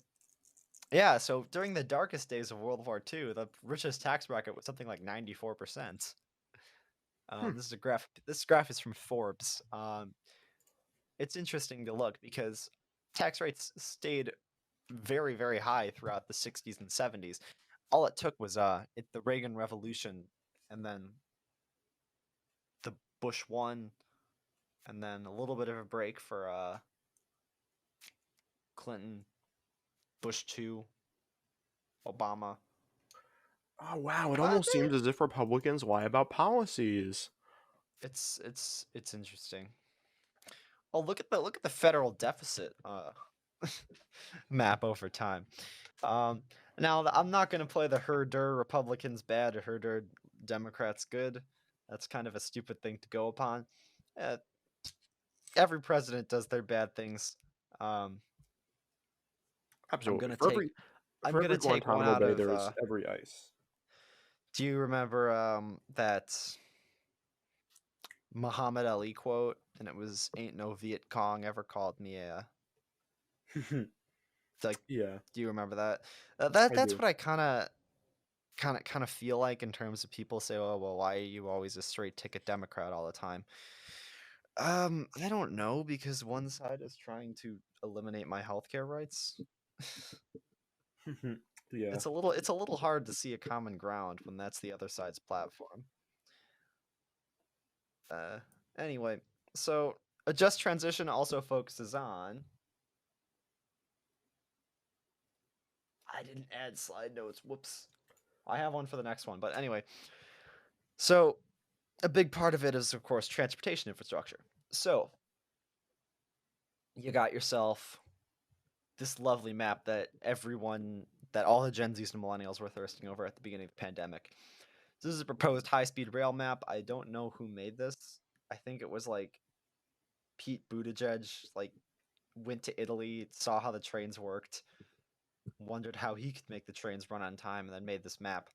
yeah, so during the darkest days of World War II, the richest tax bracket was something like 94%. Hmm. This graph is from Forbes. It's interesting to look because tax rates stayed very, very high throughout the 60s and 70s. All it took was the Reagan Revolution, and then the Bush 1, and then a little bit of a break for Clinton, Bush 2, Obama. Oh wow, it Uh, almost seems as if Republicans lie about policies. it's interesting. Oh, look at the federal deficit map over time. Um, Now I'm not going to play the herder Republicans bad or herder Democrats good. That's kind of a stupid thing to go upon. Every president does their bad things. I'm Absolutely. gonna take I'm For gonna every take one Guantanamo out Bay, of. there's every ice. Do you remember that Muhammad Ali quote? And it was, "Ain't no Viet Cong ever called me a." Like, Yeah, do you remember that? I That's do. what I kind of feel like in terms of people say, "Oh, well, why are you always a straight ticket Democrat all the time?" I don't know, because one side is trying to eliminate my healthcare rights. Yeah. It's a little hard to see a common ground when that's the other side's platform. Uh, anyway, so a just transition also focuses on. I didn't add slide notes. Whoops. I have one for the next one, but anyway. So a big part of it is, of course, transportation infrastructure. So you got yourself this lovely map that all the Gen Zs and Millennials were thirsting over at the beginning of the pandemic. This is a proposed high-speed rail map. I don't know who made this. I think it was like Pete Buttigieg, like went to Italy, saw how the trains worked, wondered how he could make the trains run on time, and then made this map.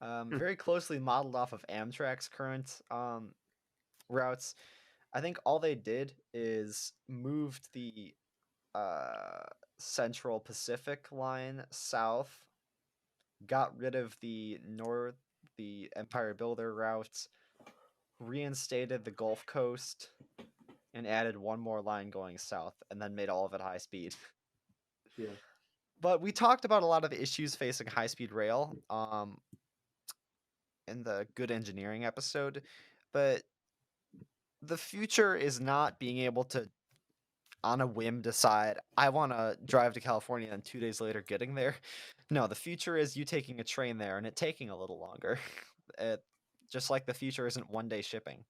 Very closely modeled off of Amtrak's current routes. I think all they did is moved the Central Pacific line south, got rid of the Empire Builder route, reinstated the Gulf Coast, and added one more line going south, and then made all of it high speed. Yeah. But we talked about a lot of the issues facing high speed rail in the good engineering episode, but the future is not being able to, on a whim, decide I want to drive to California and 2 days later getting there. No, the future is you taking a train there and it taking a little longer. Just like the future isn't 1 day shipping.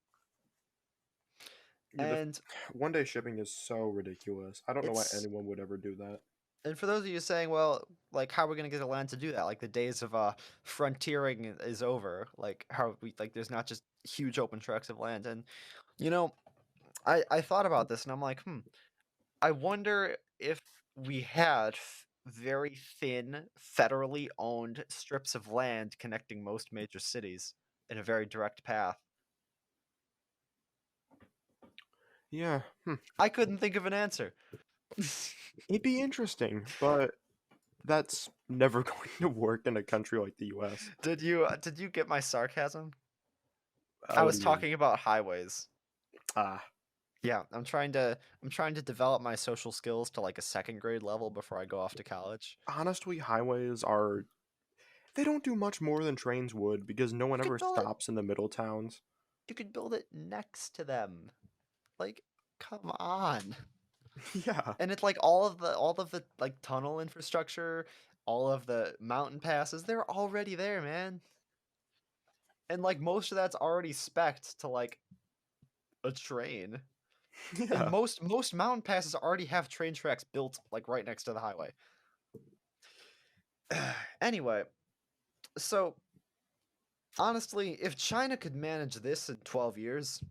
Yeah, And one day shipping is so ridiculous. I don't know why it's anyone would ever do that. and for those of you saying, well, like, how are we gonna get the land to do that? Like, the days of frontiering is over. Like, how we like there's not just huge open tracts of land. And you know, I thought about this and I'm like, I wonder if we had very thin, federally owned strips of land connecting most major cities in a very direct path. Yeah, I couldn't think of an answer. it'd be interesting, but that's never going to work in a country like the U.S. Did you get my sarcasm? I What was do you mean? talking about highways. Ah, Yeah, I'm trying to develop my social skills to like a second grade level before I go off to college. honestly, highways are. They don't do much more than trains would because no one You could ever build it. stops in the middle towns. You could build it next to them. Like, come on. Yeah. And it's like all of the like tunnel infrastructure, all of the mountain passes, they're already there, man. And like most of that's already spec'd to like a train. And Yeah. most mountain passes already have train tracks built like right next to the highway. Anyway, so honestly, if China could manage this in 12 years,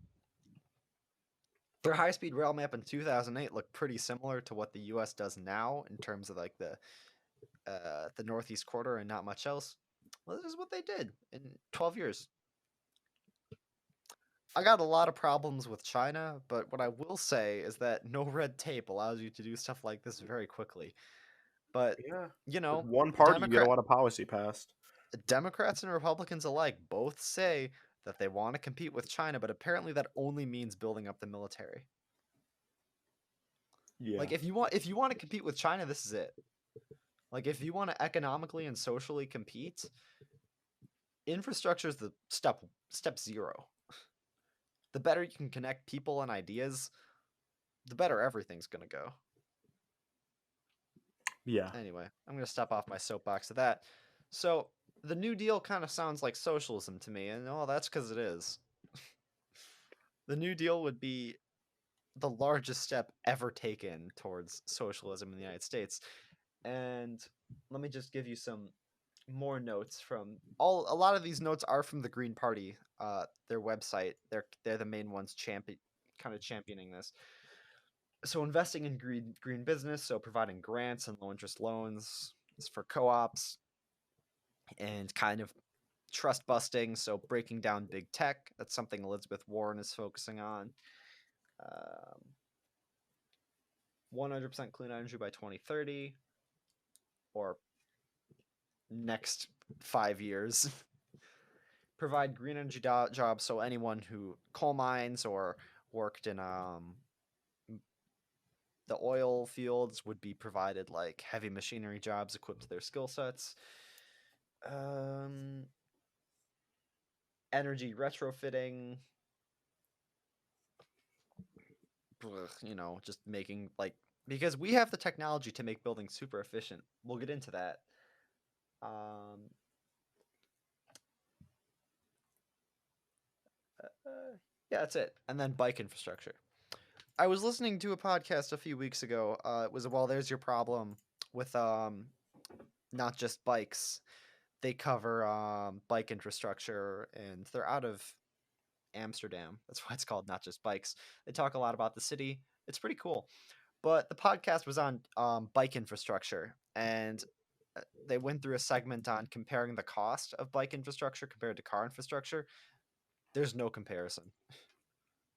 their high-speed rail map in 2008 looked pretty similar to what the US does now in terms of like the Northeast quarter and not much else. Well, this is what they did in 12 years. I got a lot of problems with China, but what I will say is that no red tape allows you to do stuff like this very quickly. But, Yeah. you With know, one party, you get a lot of policy passed. Democrats and Republicans alike both say that they want to compete with China, but apparently that only means building up the military. Yeah. Like if you want to compete with China, this is it. Like if you want to economically and socially compete, infrastructure is the step zero. The better you can connect people and ideas, the better everything's going to go. Yeah. Anyway, I'm going to step off my soapbox of that. So, the New Deal kind of sounds like socialism to me, and that's because it is. The New Deal would be the largest step ever taken towards socialism in the United States. And let me just give you some more notes from a lot of these notes are from the Green Party, their website. They're the main ones championing this. So investing in green business, so providing grants and low interest loans for co-ops, and kind of trust busting, so breaking down big tech. That's something Elizabeth Warren is focusing on. 100% clean energy by 2030, or next 5 years. Provide green energy jobs, so anyone who coal mines or worked in the oil fields would be provided like heavy machinery jobs equipped to their skill sets. Energy retrofitting, just making because we have the technology to make buildings super efficient. We'll get into that. Yeah, that's it. And then bike infrastructure. I was listening to a podcast a few weeks ago. It was there's your problem with not just bikes. They cover bike infrastructure, and they're out of Amsterdam. That's why it's called Not Just Bikes. They talk a lot about the city. It's pretty cool. But the podcast was on bike infrastructure, and they went through a segment on comparing the cost of bike infrastructure compared to car infrastructure. There's no comparison.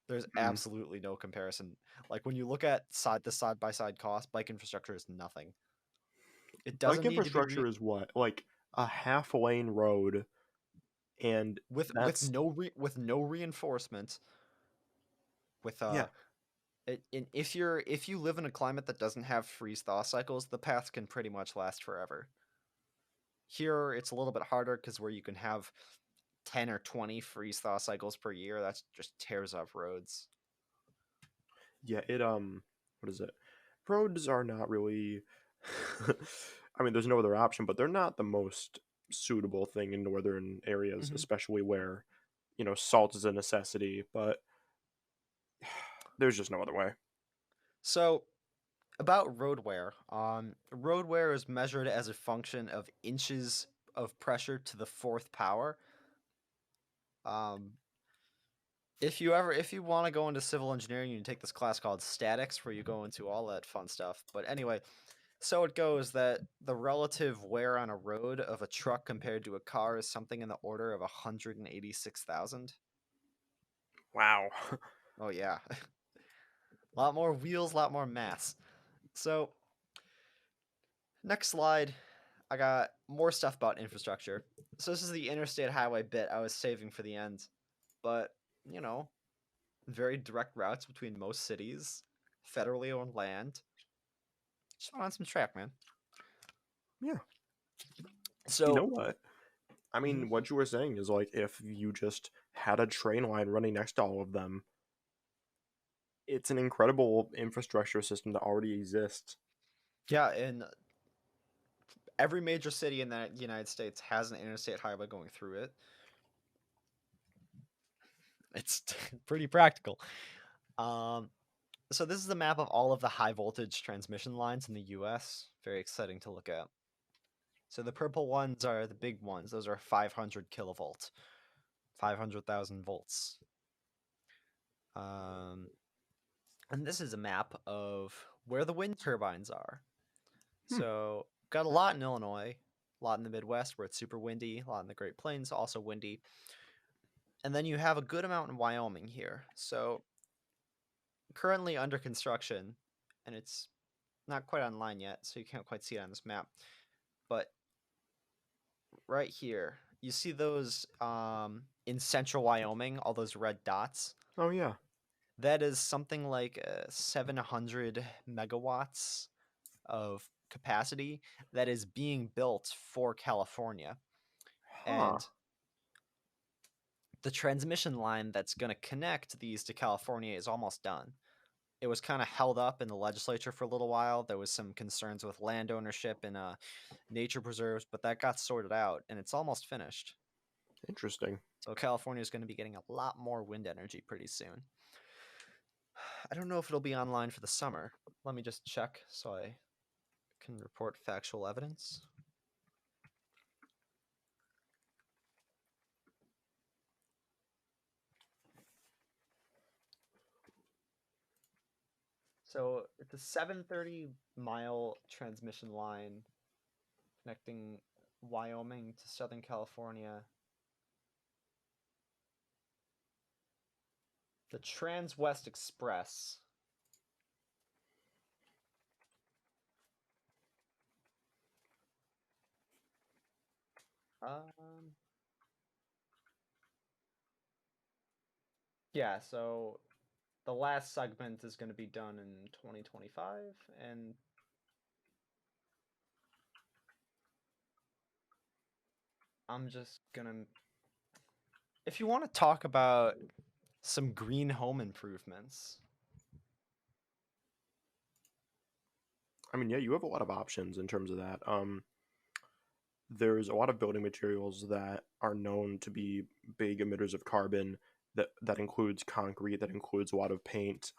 There's absolutely no comparison. Like when you look at the side-by-side cost, bike infrastructure is nothing. It doesn't bike infrastructure is what, like a half lane road, and with no reinforcement. If you live in a climate that doesn't have freeze-thaw cycles, the paths can pretty much last forever. Here, it's a little bit harder because where you can have 10 or 20 freeze-thaw cycles per year, that just tears up roads. Yeah, what is it? Roads are not really. I mean, there's no other option, but they're not the most suitable thing in northern areas, especially where, salt is a necessity, but there's just no other way. So, about road wear. Road wear is measured as a function of inches of pressure to the fourth power. If you want to go into civil engineering, you can take this class called statics, where you go into all that fun stuff. But anyway, so it goes that the relative wear on a road of a truck compared to a car is something in the order of 186,000. Wow. Oh yeah. A lot more wheels, a lot more mass. So, next slide, I got more stuff about infrastructure. So this is the interstate highway bit I was saving for the end. But, very direct routes between most cities, federally owned land. Just went on some track, man. Yeah. So, you know what? I mean, what you were saying is like if you just had a train line running next to all of them, it's an incredible infrastructure system that already exists. Yeah, and every major city in the United States has an interstate highway going through it. It's pretty practical. So this is the map of all of the high voltage transmission lines in the US. Very exciting to look at. So the purple ones are the big ones. Those are 500 kilovolt, 500,000 volts. And this is a map of where the wind turbines are. So got a lot in Illinois, a lot in the Midwest where it's super windy, a lot in the Great Plains, also windy. And then you have a good amount in Wyoming here. So currently under construction, and it's not quite online yet, so you can't quite see it on this map. But right here, you see those in central Wyoming, all those red dots? Oh, yeah. That is something like 700 megawatts of capacity that is being built for California. And the transmission line that's going to connect these to California is almost done. It was kind of held up in the legislature for a little while. There was some concerns with land ownership and nature preserves, but that got sorted out, and it's almost finished. Interesting. So California is going to be getting a lot more wind energy pretty soon. I don't know if it'll be online for the summer. Let me just check so I can report factual evidence. So it's a 730-mile transmission line connecting Wyoming to Southern California. The Trans-West Express. Yeah, so the last segment is going to be done in 2025, and I'm just gonna... If you want to talk about some green home improvements. I mean, yeah, you have a lot of options in terms of that. There's a lot of building materials that are known to be big emitters of carbon. That includes concrete, that includes a lot of paint.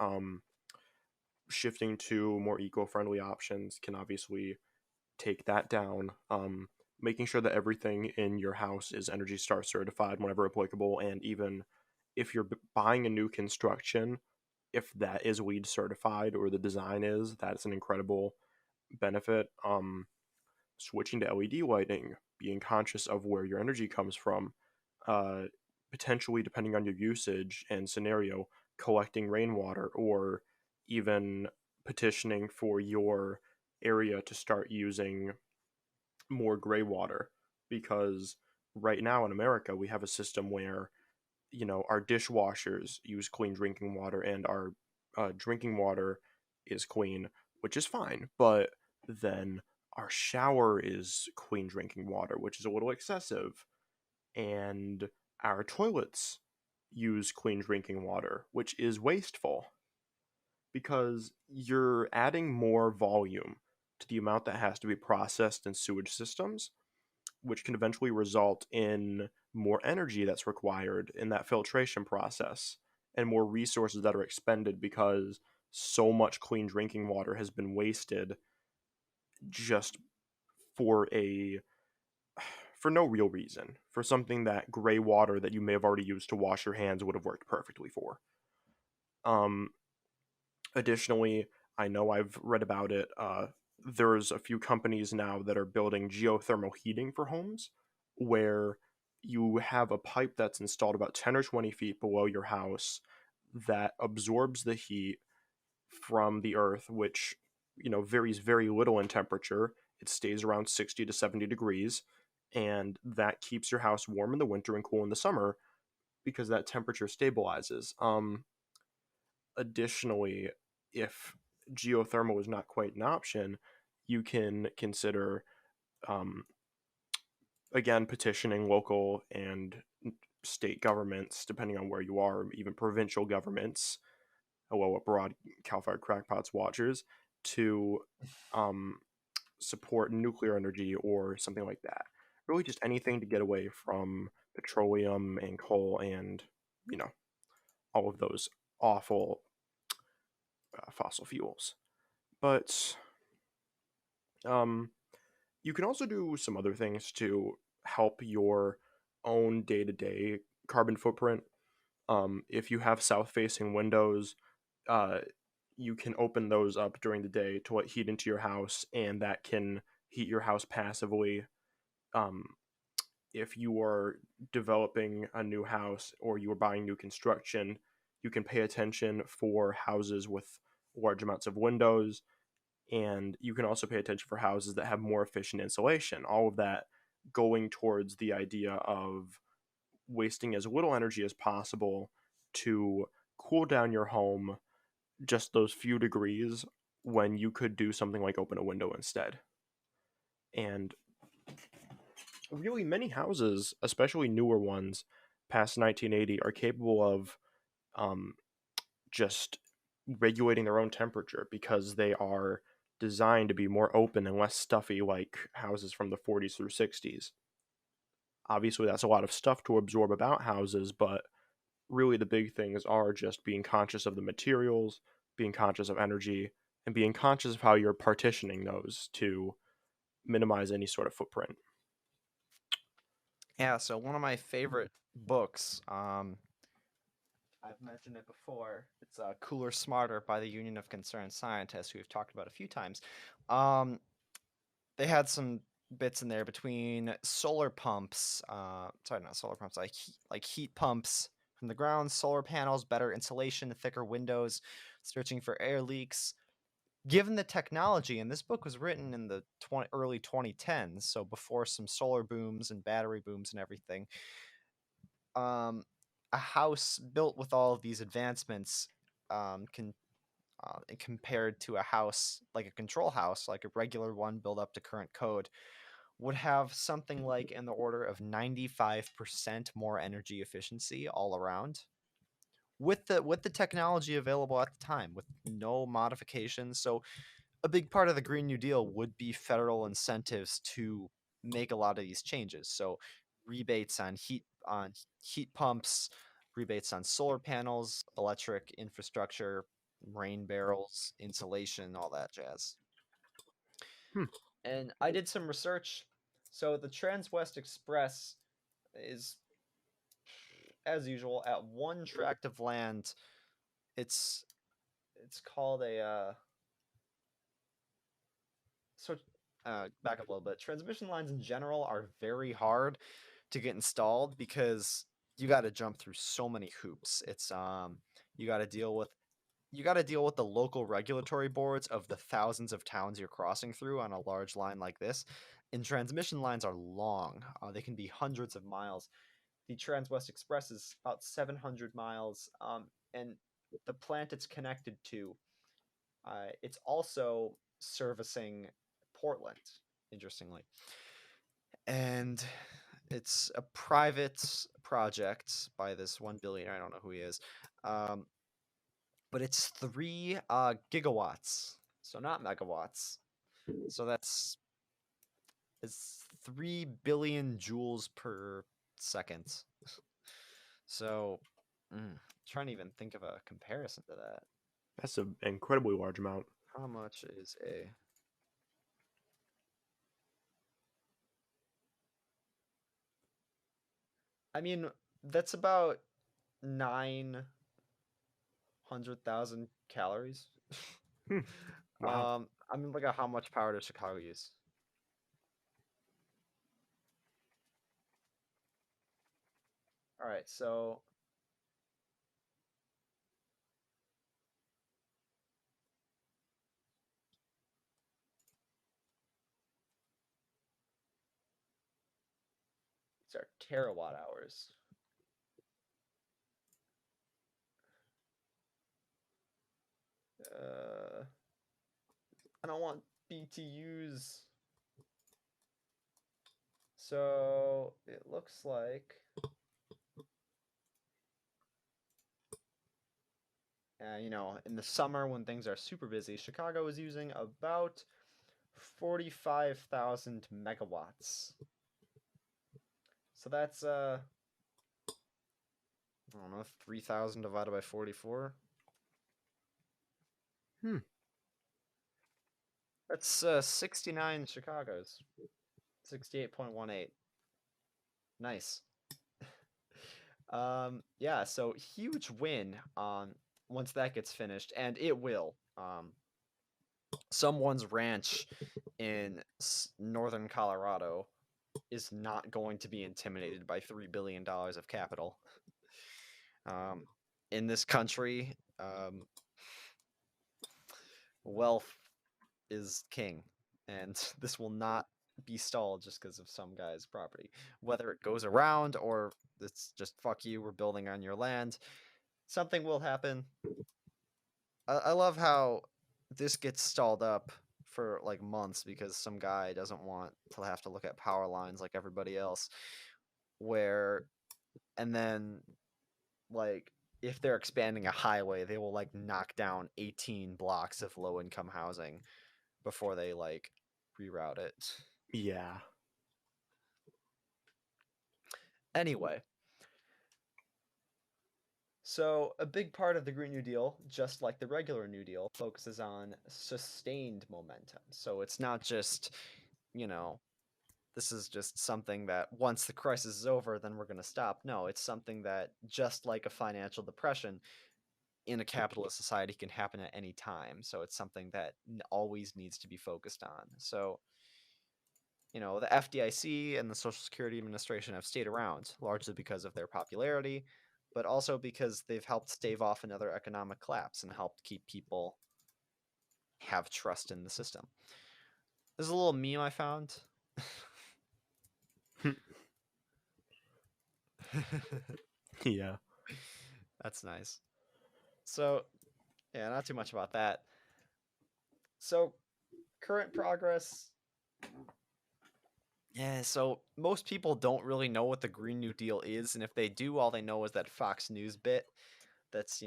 Shifting to more eco-friendly options can obviously take that down. Making sure that everything in your house is Energy Star certified whenever applicable, and even if you're buying a new construction, if that is LEED certified or the design is, that's an incredible benefit. Switching to LED lighting, being conscious of where your energy comes from, uh, potentially depending on your usage and scenario, collecting rainwater, or even petitioning for your area to start using more gray water, because right now in America we have a system where our dishwashers use clean drinking water and our drinking water is clean, which is fine, but then our shower is clean drinking water, which is a little excessive, and our toilets use clean drinking water, which is wasteful because you're adding more volume to the amount that has to be processed in sewage systems, which can eventually result in more energy that's required in that filtration process and more resources that are expended because so much clean drinking water has been wasted just for no real reason, for something that gray water that you may have already used to wash your hands would have worked perfectly for. Additionally, I know I've read about it. There's a few companies now that are building geothermal heating for homes, where you have a pipe that's installed about 10 or 20 feet below your house that absorbs the heat from the earth, which varies very little in temperature. It stays around 60 to 70 degrees, and that keeps your house warm in the winter and cool in the summer because that temperature stabilizes. Additionally, if geothermal is not quite an option, you can consider, um, again, petitioning local and state governments, depending on where you are, even provincial governments, hello abroad, Calfire Crackpots watchers, to support nuclear energy or something like that. Really, just anything to get away from petroleum and coal and, all of those awful fossil fuels. But you can also do some other things to help your own day-to-day carbon footprint. If you have south-facing windows, you can open those up during the day to let heat into your house, and that can heat your house passively. If you are developing a new house or you are buying new construction, you can pay attention for houses with large amounts of windows, and you can also pay attention for houses that have more efficient insulation. All of that going towards the idea of wasting as little energy as possible to cool down your home just those few degrees when you could do something like open a window instead. And really, many houses, especially newer ones past 1980, are capable of just regulating their own temperature because they are designed to be more open and less stuffy, like houses from the 40s through 60s. Obviously, that's a lot of stuff to absorb about houses, but really the big things are just being conscious of the materials, being conscious of energy, and being conscious of how you're partitioning those to minimize any sort of footprint. Yeah, so one of my favorite books, I've mentioned it before. It's Cooler Smarter by the Union of Concerned Scientists, who we've talked about a few times. They had some bits in there between solar pumps. Sorry, not solar pumps. Like heat pumps from the ground, solar panels, better insulation, thicker windows, searching for air leaks. Given the technology, and this book was written in the early 2010s, so before some solar booms and battery booms and everything, a house built with all of these advancements can compared to a house like a control house, like a regular one built up to current code, would have something like in the order of 95% more energy efficiency all around with the technology available at the time with no modifications. So a big part of the Green New Deal would be federal incentives to make a lot of these changes. So rebates on heat pumps, rebates on solar panels, electric infrastructure, rain barrels, insulation, all that jazz. Hmm. And I did some research. So the Trans-West Express is, as usual, at one tract of land. It's called a back up a little bit. Transmission lines in general are very hard to get installed because you got to jump through so many hoops. It's you got to deal with the local regulatory boards of the thousands of towns you're crossing through on a large line like this. And transmission lines are long. They can be hundreds of miles. The Trans-West Express is about 700 miles, and the plant it's connected to, it's also servicing Portland, interestingly. And it's a private project by this one billionaire. I don't know who he is. But it's 3 gigawatts, so not megawatts. So it's 3 billion joules per second. So, trying to even think of a comparison to that. That's an incredibly large amount. How much is a... I mean, that's about 900,000 calories. Wow. I mean, look at how much power does Chicago use? All right, so these are terawatt hours. I don't want BTUs. So it looks like in the summer when things are super busy, Chicago is using about 45,000 megawatts. So that's I don't know, 3,000 divided by 44. That's 69 Chicago's. 68.18. Nice. Yeah, so huge win once that gets finished, and it will. Someone's ranch in northern Colorado is not going to be intimidated by $3 billion of capital. In this country, wealth is king, and this will not be stalled just because of some guy's property. Whether it goes around or it's just fuck you, we're building on your land, something will happen. I love how this gets stalled up for like months because some guy doesn't want to have to look at power lines like everybody else. And then, like, if they're expanding a highway, they will like knock down 18 blocks of low income housing before they like reroute it. Yeah. Anyway, so a big part of the Green New Deal, just like the regular New Deal, focuses on sustained momentum. So it's not just, this is just something that once the crisis is over, then we're going to stop. No, it's something that, just like a financial depression in a capitalist society, can happen at any time. So it's something that always needs to be focused on. So, the FDIC and the Social Security Administration have stayed around largely because of their popularity, but also because they've helped stave off another economic collapse and helped keep people have trust in the system. There's a little meme I found. Yeah. That's nice. So, yeah, not too much about that. So, current progress. Yeah, so most people don't really know what the Green New Deal is, and if they do, all they know is that Fox News bit that's,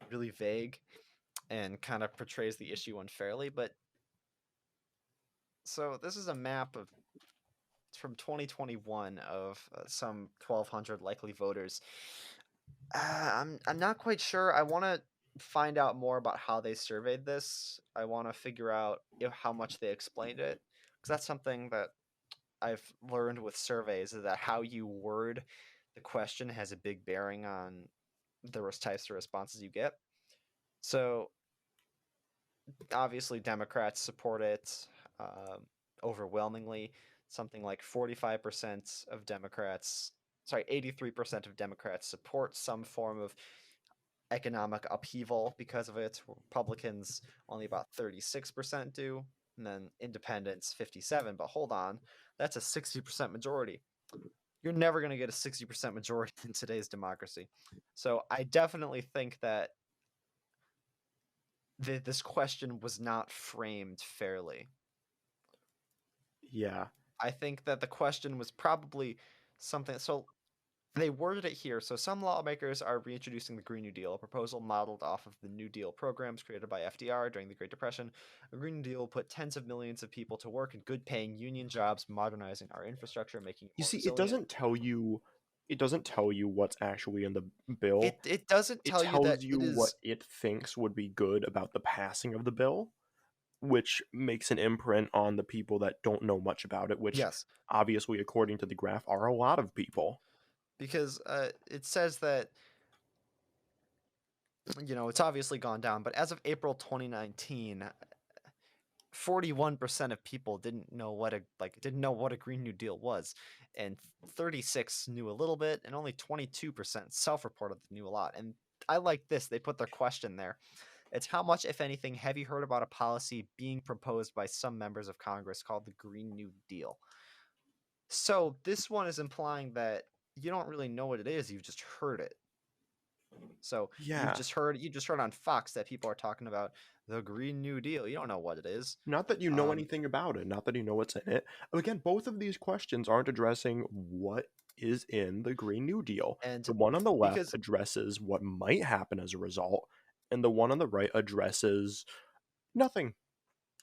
really vague and kind of portrays the issue unfairly. But so this is a map from 2021 of some 1,200 likely voters. I'm not quite sure. I want to find out more about how they surveyed this. I want to figure out how much they explained it, because that's something that I've learned with surveys, is that how you word the question has a big bearing on the types of responses you get. So obviously Democrats support it overwhelmingly. Something like 45% of Democrats, 83% of Democrats support some form of economic upheaval because of it. Republicans, only about 36% do, and then independents 57%. But hold on, that's a 60% majority. You're never going to get a 60% majority in today's democracy. So I definitely think that this question was not framed fairly. Yeah. I think that the question was probably something. So they worded it here. So some lawmakers are reintroducing the Green New Deal, a proposal modeled off of the New Deal programs created by FDR during the Great Depression. A Green New Deal will put tens of millions of people to work in good-paying union jobs, modernizing our infrastructure, making it You more see, resilient. it doesn't tell you what's actually in the bill. It doesn't tell you that you it is what it thinks would be good about the passing of the bill, which makes an imprint on the people that don't know much about it, which yes, obviously, according to the graph, are a lot of people. because it says that it's obviously gone down, but as of April 2019, 41% of people didn't know what a Green New Deal was, and 36 knew a little bit, and only 22% self-reported knew a lot. And I like this. They put their question there. It's how much, if anything, have you heard about a policy being proposed by some members of Congress called the Green New Deal? So this one is implying that you don't really know what it is. You've just heard it. So Yeah. you just heard on Fox that people are talking about the Green New Deal. You don't know what it is. Not that you know anything about it, not that you know what's in it. Again, both of these questions aren't addressing what is in the Green New Deal. And the one on the left addresses what might happen as a result, and the one on the right addresses nothing.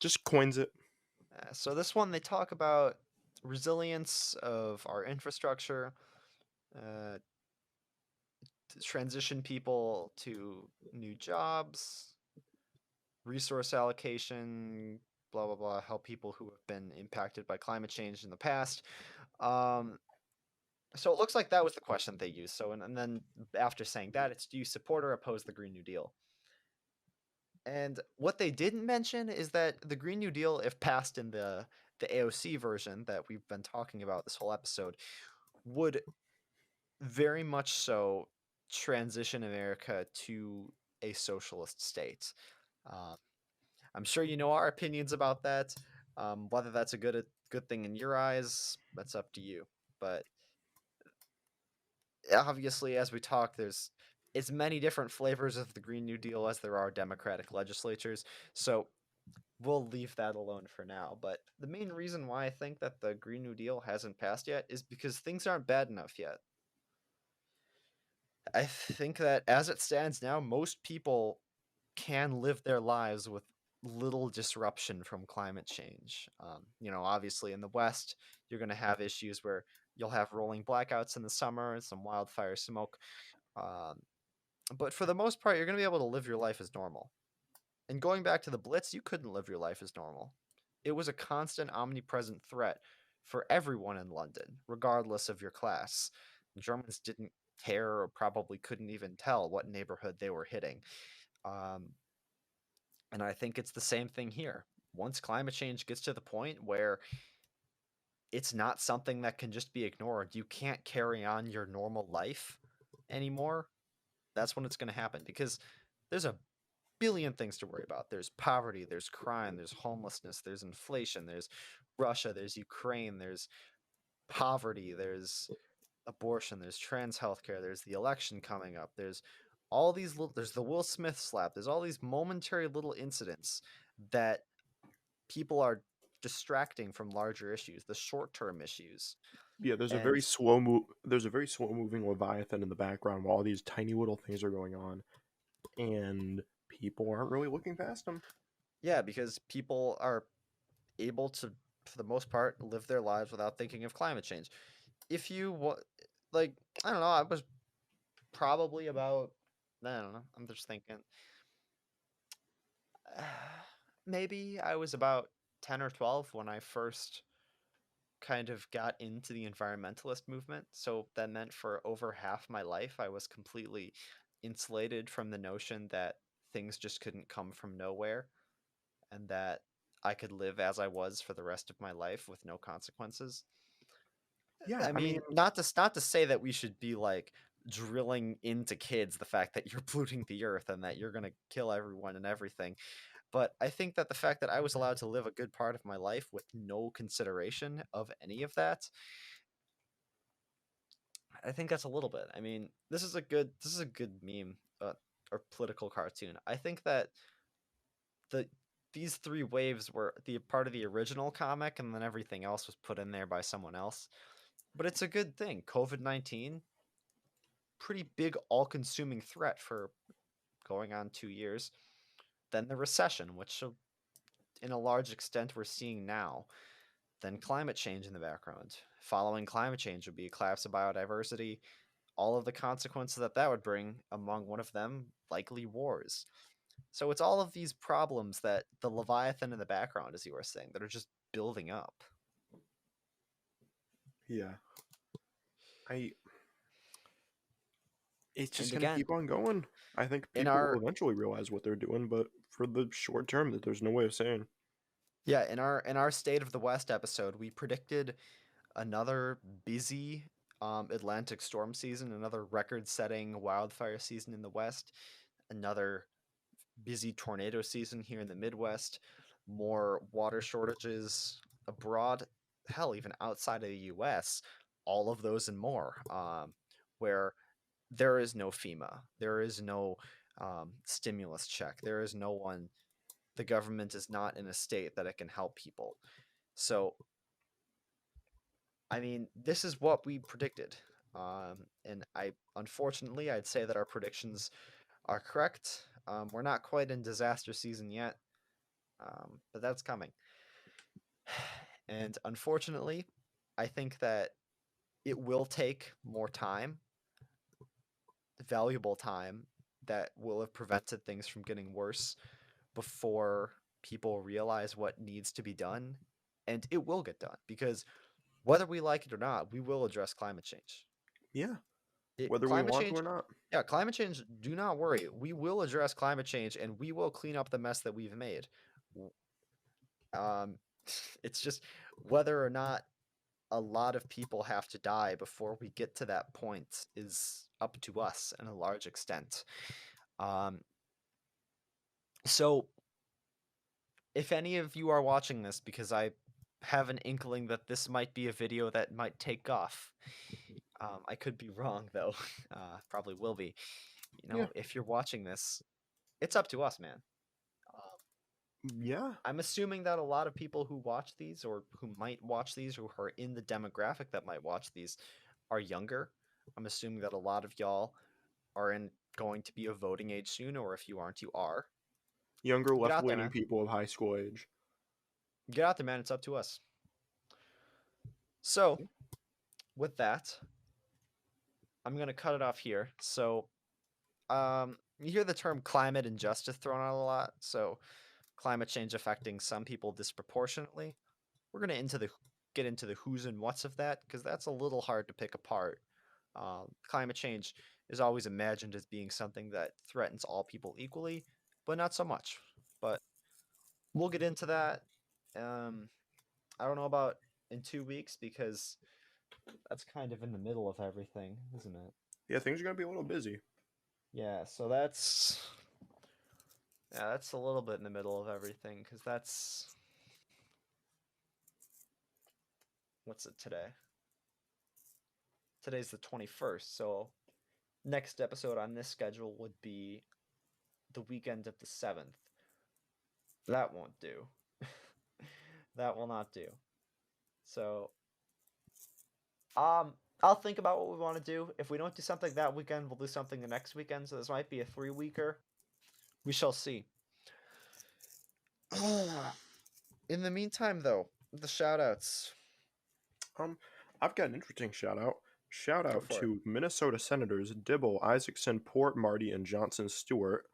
Just coins it. So this one, they talk about resilience of our infrastructure, to transition people to new jobs, resource allocation, blah, blah, blah, help people who have been impacted by climate change in the past. So it looks like that was the question they used. So, and then after saying that, it's, do you support or oppose the Green New Deal? And what they didn't mention is that the Green New Deal, if passed in the AOC version that we've been talking about this whole episode, would very much so transition America to a socialist state. I'm sure you know our opinions about that. Whether that's a good thing in your eyes, that's up to you. But obviously, as we talk, there's as many different flavors of the Green New Deal as there are Democratic legislatures. So we'll leave that alone for now. But the main reason why I think that the Green New Deal hasn't passed yet is because things aren't bad enough yet. I think that as it stands now, most people can live their lives with little disruption from climate change. Obviously in the West, you're going to have issues where you'll have rolling blackouts in the summer and some wildfire smoke. But for the most part, you're going to be able to live your life as normal. And going back to the Blitz, you couldn't live your life as normal. It was a constant, omnipresent threat for everyone in London, regardless of your class. The Germans didn't care or probably couldn't even tell what neighborhood they were hitting. And I think it's the same thing here. Once climate change gets to the point where it's not something that can just be ignored, you can't carry on your normal life anymore, that's when it's going to happen, because there's a billion things to worry about. There's poverty, there's crime, there's homelessness, there's inflation, there's Russia, there's Ukraine, there's poverty, there's abortion, there's trans healthcare, there's the election coming up, there's all these little, there's the Will Smith slap, there's all these momentary little incidents that people are distracting from larger issues, the short-term issues. Yeah, there's a very slow moving Leviathan in the background while all these tiny little things are going on, and people aren't really looking past them. Yeah, because people are able to, for the most part, live their lives without thinking of climate change. If you like, I don't know, I was probably about, I don't know, I'm just thinking, maybe I was about 10 or 12 when I first kind of got into the environmentalist movement. So that meant for over half my life, I was completely insulated from the notion that things just couldn't come from nowhere and that I could live as I was for the rest of my life with no consequences. Yeah, I mean, not to say that we should be like drilling into kids the fact that you're polluting the earth and that you're going to kill everyone and everything. But I think that the fact that I was allowed to live a good part of my life with no consideration of any of that, I think that's a little bit. I mean, this is a good meme or political cartoon. I think that these three waves were the part of the original comic, and then everything else was put in there by someone else. But it's a good thing. COVID-19, pretty big, all-consuming threat for going on 2 years. Then the recession, which in a large extent we're seeing now. Then climate change in the background. Following climate change would be a collapse of biodiversity, all of the consequences that that would bring, among one of them, likely wars. So it's all of these problems that the Leviathan in the background, as you were saying, that are just building up. Yeah. It's just going to keep on going. I think people will eventually realize what they're doing, but for the short term, that there's no way of saying. Yeah, in our State of the West episode, we predicted another busy Atlantic storm season, another record-setting wildfire season in the West, another busy tornado season here in the Midwest, more water shortages abroad, hell, even outside of the U.S., all of those and more, where there is no FEMA, there is no stimulus check, there is no one, the government is not in a state that it can help people. So, I mean, this is what we predicted. And unfortunately, I'd say that our predictions are correct. We're not quite in disaster season yet, but that's coming. And unfortunately, I think that it will take more time, valuable time, that will have prevented things from getting worse before people realize what needs to be done. And it will get done, because whether we like it or not, we will address climate change. Yeah. Whether we want to or not. Yeah, climate change, do not worry. We will address climate change and we will clean up the mess that we've made. It's just whether or not a lot of people have to die before we get to that point is up to us in a large extent. So if any of you are watching this, because I have an inkling that this might be a video that might take off. I could be wrong, though. Probably will be. You know, if you're watching this, it's up to us, man. Yeah. I'm assuming that a lot of people who watch these, or who might watch these, or who are in the demographic that might watch these, are younger. I'm assuming that a lot of y'all are going to be of voting age soon, or if you aren't, you are. Younger, left-leaning people of high school age. Get out there, man. It's up to us. So, with that, I'm going to cut it off here. So, you hear the term climate injustice thrown out a lot. So, climate change affecting some people disproportionately. We're going to get into the who's and what's of that, because that's a little hard to pick apart. Climate change is always imagined as being something that threatens all people equally, but not so much. But we'll get into that. I don't know about in 2 weeks, because that's kind of in the middle of everything, isn't it? Yeah, things are going to be a little busy. Yeah, so that's a little bit in the middle of everything, because that's... What's it today? Today's the 21st, so next episode on this schedule would be the weekend of the 7th. That won't do. That will not do. So, I'll think about what we want to do. If we don't do something that weekend, we'll do something the next weekend, so this might be a 3-weeker. We shall see. In the meantime, though, the shout-outs. I've got an interesting shout-out. Shout-out to Minnesota Senators Dibble, Isaacson, Port, Marty, and Johnson-Stewart,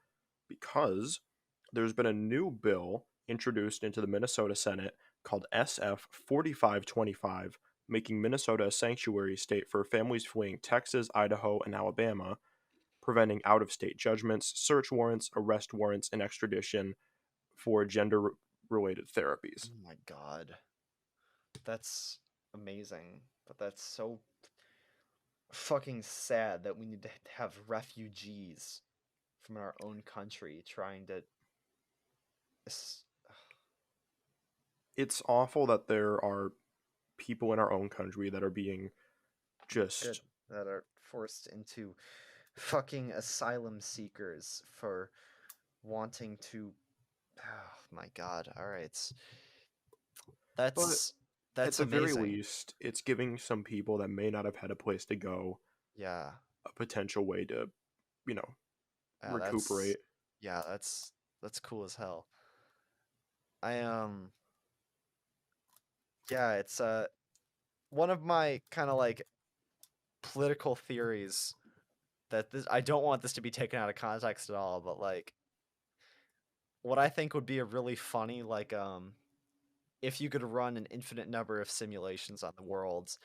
because there's been a new bill introduced into the Minnesota Senate called SF 4525, making Minnesota a sanctuary state for families fleeing Texas, Idaho, and Alabama, preventing out-of-state judgments, search warrants, arrest warrants, and extradition for gender-related therapies. Oh my god. That's amazing, but that's so fucking sad that we need to have refugees from our own country trying to... It's awful that there are people in our own country that are being just... that are forced into fucking asylum seekers for wanting to... Oh my god, alright. That's at the amazing. very least, it's giving some people that may not have had a place to go a potential way to, recuperate. That's cool as hell. It's one of my kind of like political theories that I don't want this to be taken out of context at all, but like what I think would be a really funny, like, if you could run an infinite number of simulations on the worlds,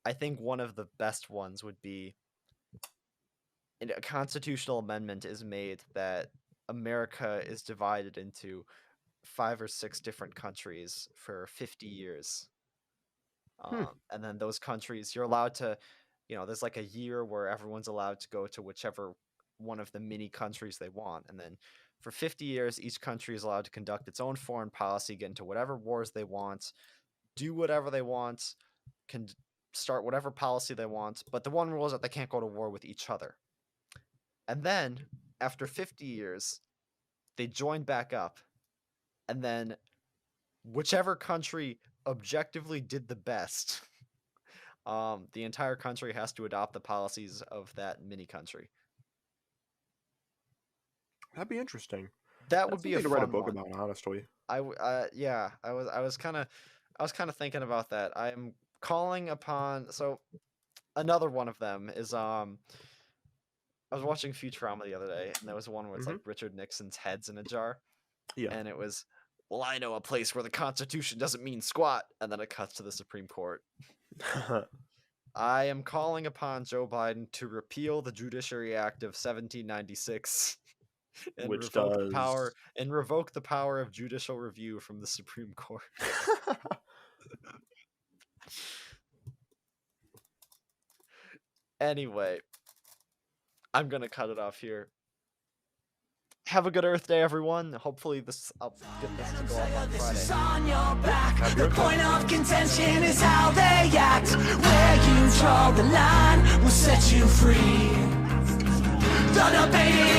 I think one of the best ones would be a constitutional amendment is made that America is divided into 5 or 6 different countries for 50 years. And then those countries, you're allowed to, there's like a year where everyone's allowed to go to whichever one of the mini countries they want. And then for 50 years, each country is allowed to conduct its own foreign policy, get into whatever wars they want, do whatever they want, can start whatever policy they want. But the one rule is that they can't go to war with each other. And then, after 50 years, they join back up. And then, whichever country objectively did the best, the entire country has to adopt the policies of that mini country. That'd be interesting. That would be a fun to write a book one. about, honestly. I was kind of thinking about that. I'm calling upon, so another one of them is I was watching Futurama the other day, and there was one where it's like Richard Nixon's head's in a jar. Yeah. And it was, well, I know a place where the Constitution doesn't mean squat, and then it cuts to the Supreme Court. I am calling upon Joe Biden to repeal the Judiciary Act of 1796 and revoke the power of judicial review from the Supreme Court. Anyway, I'm gonna cut it off here. Have a good Earth Day, everyone. Hopefully I'll get this to go up on Friday. On your back. The point of contention is how they act. Where you draw the line will set you free. The debate